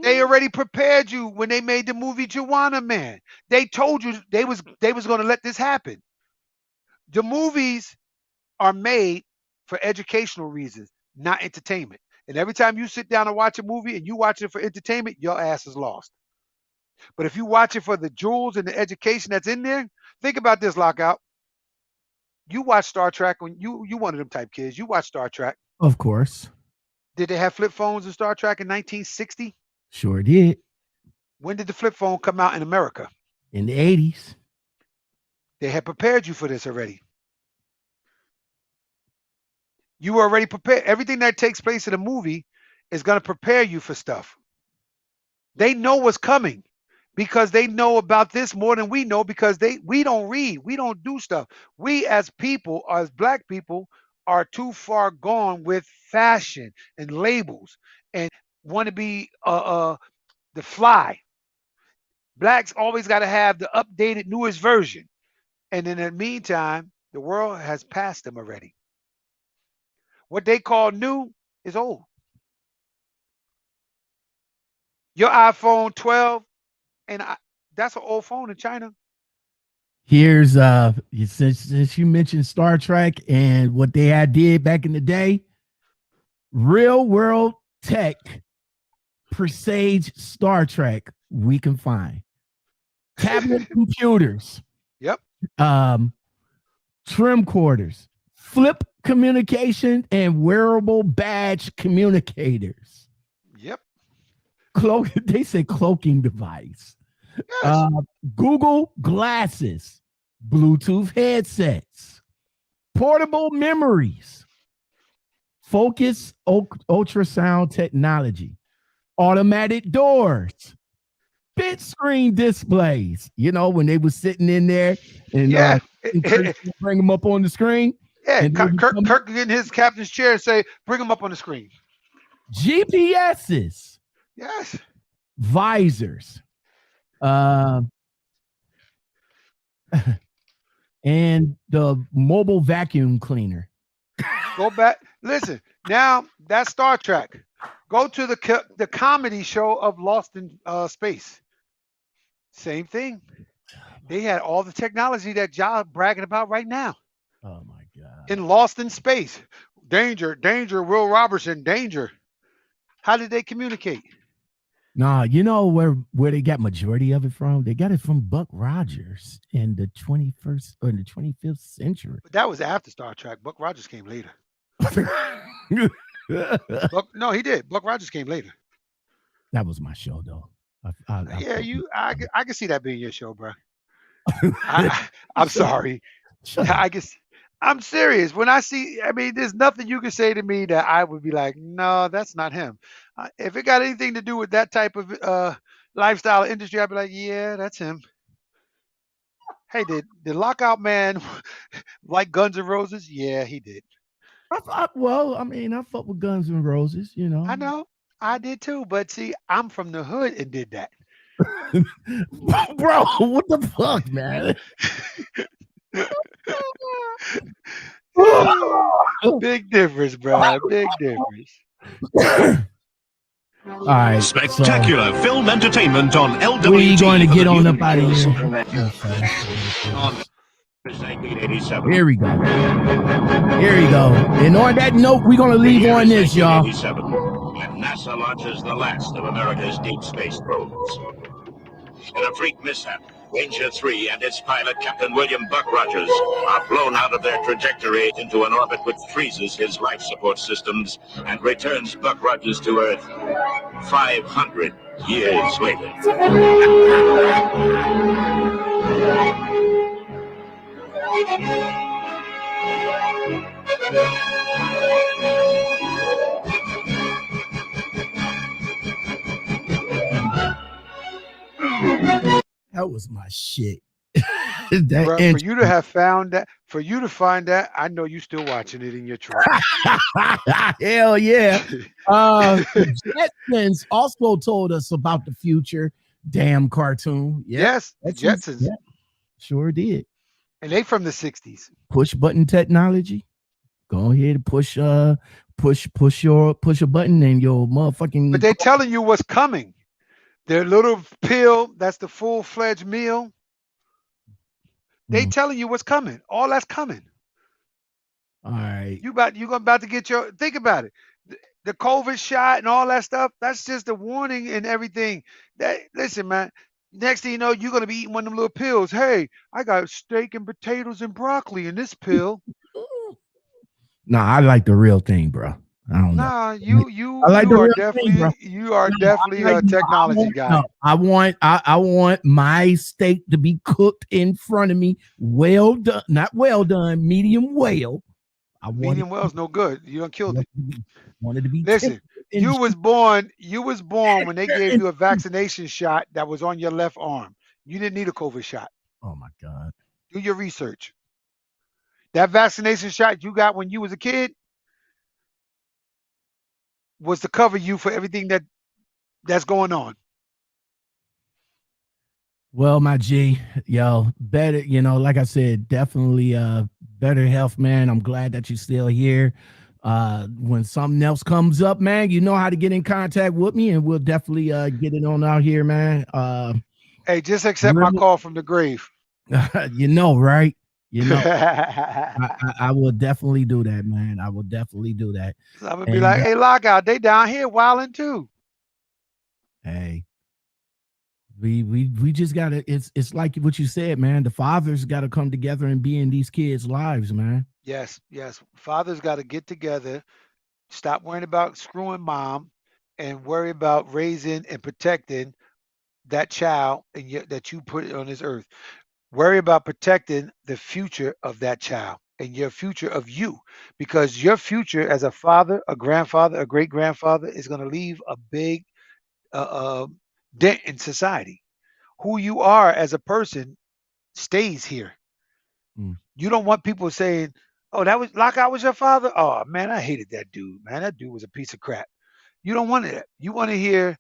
They already prepared you when they made the movie Joanna Man. They told you they was going to let this happen. The movies are made for educational reasons, not entertainment. And every time you sit down and watch a movie and you watch it for entertainment, your ass is lost. But if you watch it for the jewels and the education that's in there, think about this, Lockout. You watch Star Trek when you one of them type kids. You watch Star Trek.
Of course.
Did they have flip phones in Star Trek in 1960?
Sure did.
When did the flip phone come out in America?
In the 80s.
They had prepared you for this already. You were already prepared. Everything that takes place in a movie is going to prepare you for stuff. They know what's coming because they know about this more than we know because we don't read. We don't do stuff. We as people, as black people, are too far gone with fashion and labels and want to be the fly. Blacks always got to have the updated, newest version. And in the meantime, the world has passed them already. What they call new is old. Your iPhone 12, and that's an old phone in China.
Here's since you mentioned Star Trek and what they had did back in the day, real world tech presage Star Trek we can find. Tablet computers.
Yep.
Trimcorders, flip communication, and wearable badge communicators.
Yep.
They say cloaking device.
Yes.
Google glasses, Bluetooth headsets, portable memories, focus ultrasound technology, automatic doors, big screen displays. You know, when they were sitting in there and bring them up on the screen.
Yeah, Kirk get in his captain's chair and say, bring them up on the screen.
GPSs.
Yes.
Visors. And the mobile vacuum cleaner.
Go back. Listen, now that's Star Trek. Go to the comedy show of Lost in Space. Same thing. They had all the technology that y'all bragging about right now.
Oh my God.
In Lost in Space. Danger, danger, Will Robertson, danger. How did they communicate?
Nah, you know where they got majority of it from? They got it from Buck Rogers in the 21st or the 25th century.
But that was after Star Trek. Buck Rogers came later. No, he did. Buck Rogers came later.
That was my show, though.
I can see that being your show, bro. I'm sorry. I'm serious. When I see, there's nothing you can say to me that I would be like, no, that's not him. If it got anything to do with that type of lifestyle industry, I'd be like, yeah, that's him. Hey, did Lockout Man like Guns N' Roses? Yeah, he did.
I fuck with Guns N' Roses, you know.
I know. I did too. But see, I'm from the hood and did that.
Bro, what the fuck, man?
Big difference, bro. Big difference.
All right.
Spectacular film entertainment on LWT.
We're going to get on up out of here. Here we go. And on that note, we're going to leave on this, y'all.
When NASA launches the last of America's deep space probes. In a freak mishap, Ranger 3 and its pilot, Captain William Buck Rogers, are blown out of their trajectory into an orbit which freezes his life support systems and returns Buck Rogers to Earth 500 years later.
That was my shit.
Bruh, for you to have found that, for you to find that, I know you still watching it in your truck.
Hell yeah. Jetsons also told us about the future. Damn cartoon.
Yes, Jetsons.
Yeah, sure did.
And they from the 60s.
Push button technology. Go ahead and push a button and your motherfucking.
But they telling you what's coming. Their little pill, that's the full-fledged meal. They telling you what's coming. All that's coming.
All right.
You about to get your, think about it. The COVID shot and all that stuff, that's just a warning and everything. Listen, man, next thing you know, you're going to be eating one of them little pills. Hey, I got steak and potatoes and broccoli in this pill.
Nah, I like the real thing, bro. I don't know.
Nah, you
I like the
are
real thing, bro.
definitely a technology guy.
I want my steak to be cooked in front of me. Well done, not well done, medium well. I want
Medium well's no good. You done killed it.
wanted to be
Listen, you was born when they gave you a vaccination shot that was on your left arm. You didn't need a COVID shot.
Oh my God.
Do your research. That vaccination shot you got when you was a kid was to cover you for everything that's going on.
Well, my G, better, like I said, definitely better health, man. I'm glad that you're still here. When something else comes up, man, you know how to get in contact with me, and we'll definitely get it on out here, man.
Hey, just accept my call from the grave.
Right? I will definitely do that, man. I will definitely do that.
I'm gonna be like, hey, Lockout, they down here wilding too.
Hey, we just gotta. It's like what you said, man. The fathers got to come together and be in these kids' lives, man.
Yes. Fathers got to get together, stop worrying about screwing mom, and worry about raising and protecting that child that you put on this earth. Worry about protecting the future of that child and your future of you, because your future as a father, a grandfather, a great grandfather is going to leave a big dent in society. Who you are as a person stays here. You don't want people saying, "Oh, that was Lockout was your father." Oh man, I hated that dude. Man, that dude was a piece of crap. You don't want that. You want to hear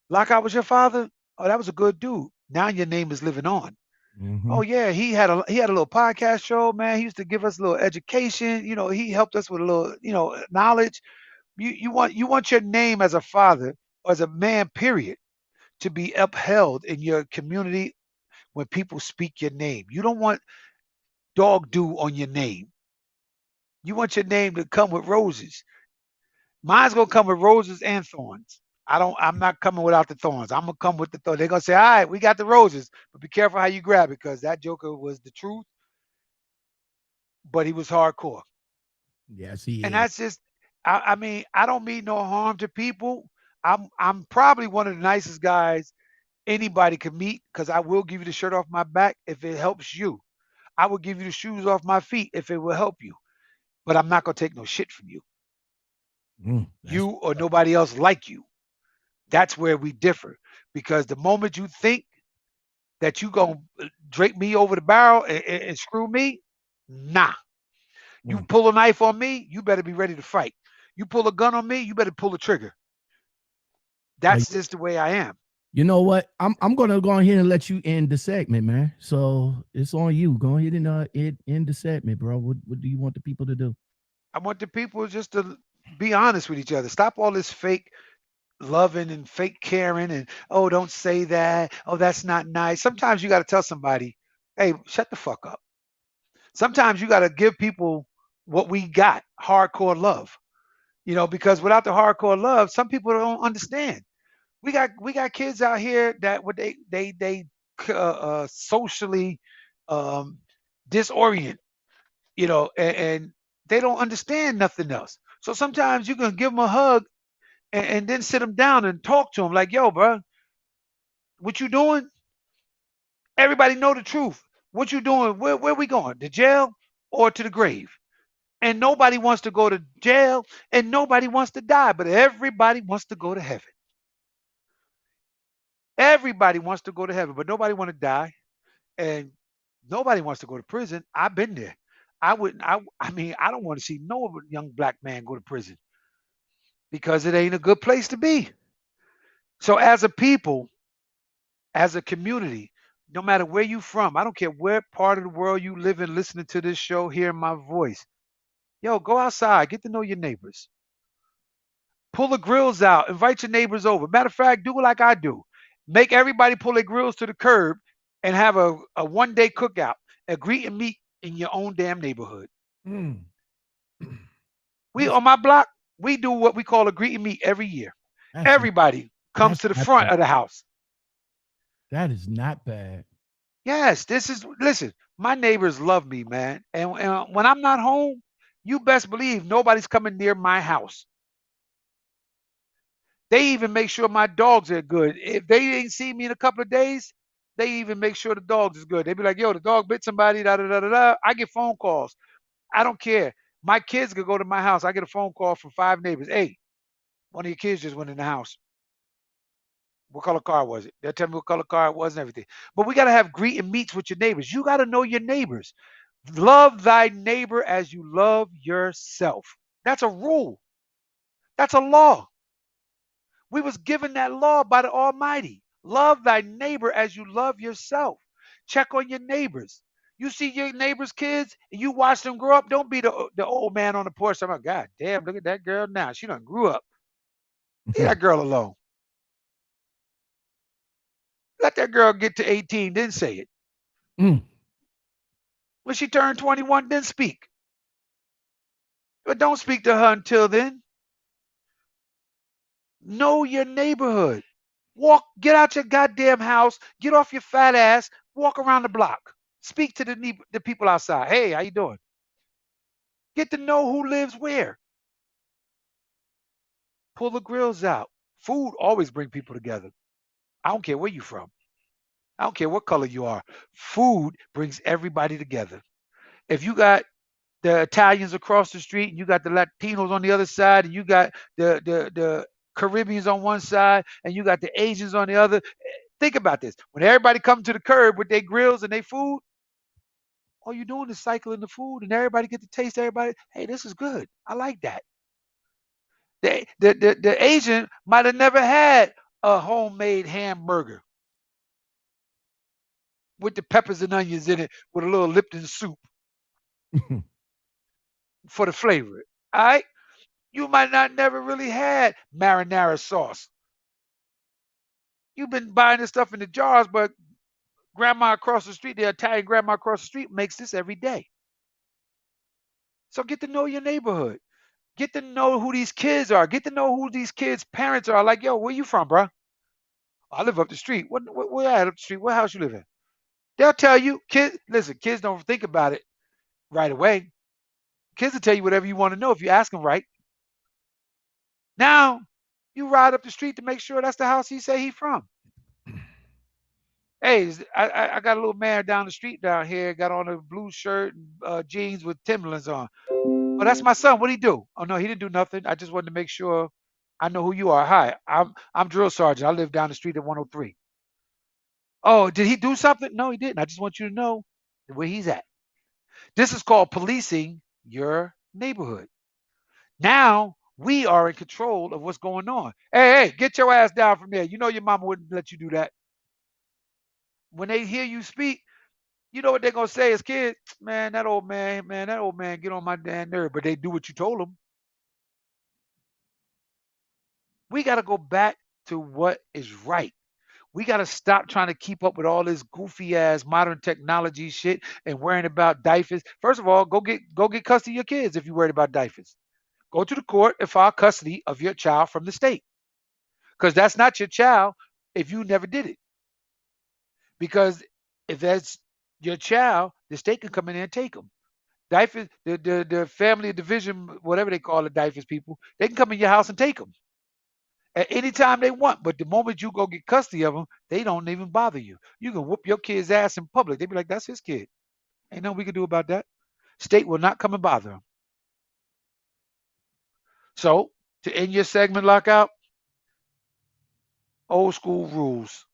Lockout was your father. Oh, that was a good dude. Now your name is living on. Oh yeah, he had a little podcast show, man. He used to give us a little education. He helped us with a little, knowledge. You want your name as a father or as a man, period, to be upheld in your community when people speak your name. You don't want dog do on your name. You want your name to come with roses. Mine's gonna come with roses and thorns. I'm not coming without the thorns. I'm gonna come with the thorns. They're gonna say, all right, we got the roses, but be careful how you grab it, because that joker was the truth, but he was hardcore.
Yes, he
And
is.
that's just I mean, I don't mean no harm to people. I'm probably one of the nicest guys anybody could meet, because I will give you the shirt off my back if it helps you. I will give you the shoes off my feet if it will help you. But I'm not gonna take no shit from you. You or nobody else like you. That's where we differ. Because the moment you think that you gonna drape me over the barrel and screw me, nah. You pull a knife on me, you better be ready to fight. You pull a gun on me, you better pull the trigger. That's just the way I am.
You know what? I'm gonna go ahead and let you end the segment, man. So it's on you. Go ahead and end the segment, bro. What do you want the people to do?
I want the people just to be honest with each other. Stop all this fake loving and fake caring and, oh, don't say that. Oh, that's not nice. Sometimes you got to tell somebody, hey, shut the fuck up. Sometimes you got to give people what we got, hardcore love. Because without the hardcore love, some people don't understand. We got kids out here that what they socially disorient, and they don't understand nothing else. So sometimes you can give them a hug and then sit them down and talk to them like, yo, bro, what you doing? Everybody know the truth. What you doing? Where we going? To jail or to the grave? And nobody wants to go to jail and nobody wants to die, but everybody wants to go to heaven. Everybody wants to go to heaven, but nobody want to die, and nobody wants to go to prison. I've been there. I wouldn't. I mean, I don't want to see no young black man go to prison because it ain't a good place to be. So, as a people, as a community, no matter where you from, I don't care where part of the world you live in, listening to this show, hearing my voice. Yo, go outside, get to know your neighbors. Pull the grills out, invite your neighbors over. Matter of fact, do like I do. Make everybody pull their grills to the curb and have a one-day cookout, a greet and meet in your own damn neighborhood. We on my block, we do what we call a greet and meet every year. Everybody comes to the front of the house.
That is not bad.
Yes, listen, my neighbors love me, man. And when I'm not home, you best believe nobody's coming near my house. They even make sure my dogs are good. If they ain't seen me in a couple of days, they even make sure the dogs is good. They be like, yo, the dog bit somebody, da da da da da. I get phone calls. I don't care. My kids could go to my house. I get a phone call from 5 neighbors. Hey, one of your kids just went in the house. What color car was it? They'll tell me what color car it was and everything. But we got to have greet and meets with your neighbors. You got to know your neighbors. Love thy neighbor as you love yourself. That's a rule. That's a law. We was given that law by the Almighty. Love thy neighbor as you love yourself. Check on your neighbors. You see your neighbors' kids and you watch them grow up. Don't be the old man on the porch. I'm like, God damn, look at that girl now. She done grew up. Leave that girl alone. Let that girl get to 18, then say it. When she turned 21, then speak. But don't speak to her until then. Know your neighborhood. Get out your goddamn house, get off your fat ass, walk around the block. Speak to the people outside. Hey, how you doing? Get to know who lives where. Pull the grills out. Food always bring people together. I don't care where you're from. I don't care what color you are. Food brings everybody together. If you got the Italians across the street and you got the Latinos on the other side and you got the Caribbeans on one side and you got the Asians on the other, think about this. When everybody comes to the curb with their grills and their food, all you're doing is cycling the food and everybody get to taste everybody. Hey, this is good. I like that. The Asian might have never had a homemade hamburger with the peppers and onions in it with a little Lipton soup for the flavor. All right? You might not never really had marinara sauce. You've been buying this stuff in the jars, but grandma across the street, the Italian grandma across the street makes this every day. So get to know your neighborhood. Get to know who these kids are. Get to know who these kids' parents are. Like, yo, where you from, bro? I live up the street. Where at up the street? What house you live in? They'll tell you. Kids, listen, kids don't think about it right away. Kids will tell you whatever you want to know if you ask them right. Now, you ride up the street to make sure that's the house he say he from. Hey, I got a little man down the street down here, got on a blue shirt and jeans with Timberlands on. Oh, that's my son. What'd he do? Oh, no, he didn't do nothing. I just wanted to make sure I know who you are. Hi, I'm drill sergeant. I live down the street at 103. Oh, did he do something? No, he didn't. I just want you to know where he's at. This is called policing your neighborhood. Now we are in control of what's going on. Hey, get your ass down from there. You know your mama wouldn't let you do that. When they hear you speak, you know what they're gonna say as kids? Man, that old man, get on my damn nerve. But they do what you told them. We got to go back to what is right. We got to stop trying to keep up with all this goofy ass modern technology shit and worrying about diapers. First of all, go get custody of your kids if you're worried about diapers. Go to the court and file custody of your child from the state. Because that's not your child if you never did it. Because if that's your child, the state can come in there and take them. Diapers, the family division, whatever they call the diapers people, they can come in your house and take them at any time they want. But the moment you go get custody of them, they don't even bother you. You can whoop your kid's ass in public. They be like, that's his kid. Ain't nothing we can do about that. State will not come and bother them. So to end your segment, Lockout, old school rules.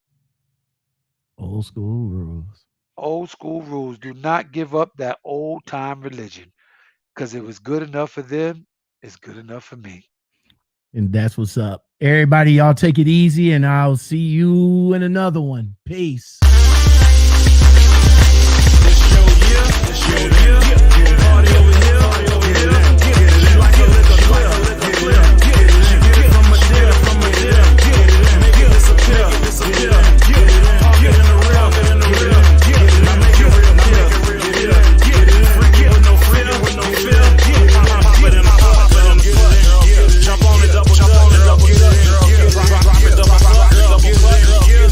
Old school rules.
Old school rules. Do not give up that old time religion. Because it was good enough for them, it's good enough for me.
And that's what's up. Everybody, y'all take it easy, and I'll see you in another one. Peace.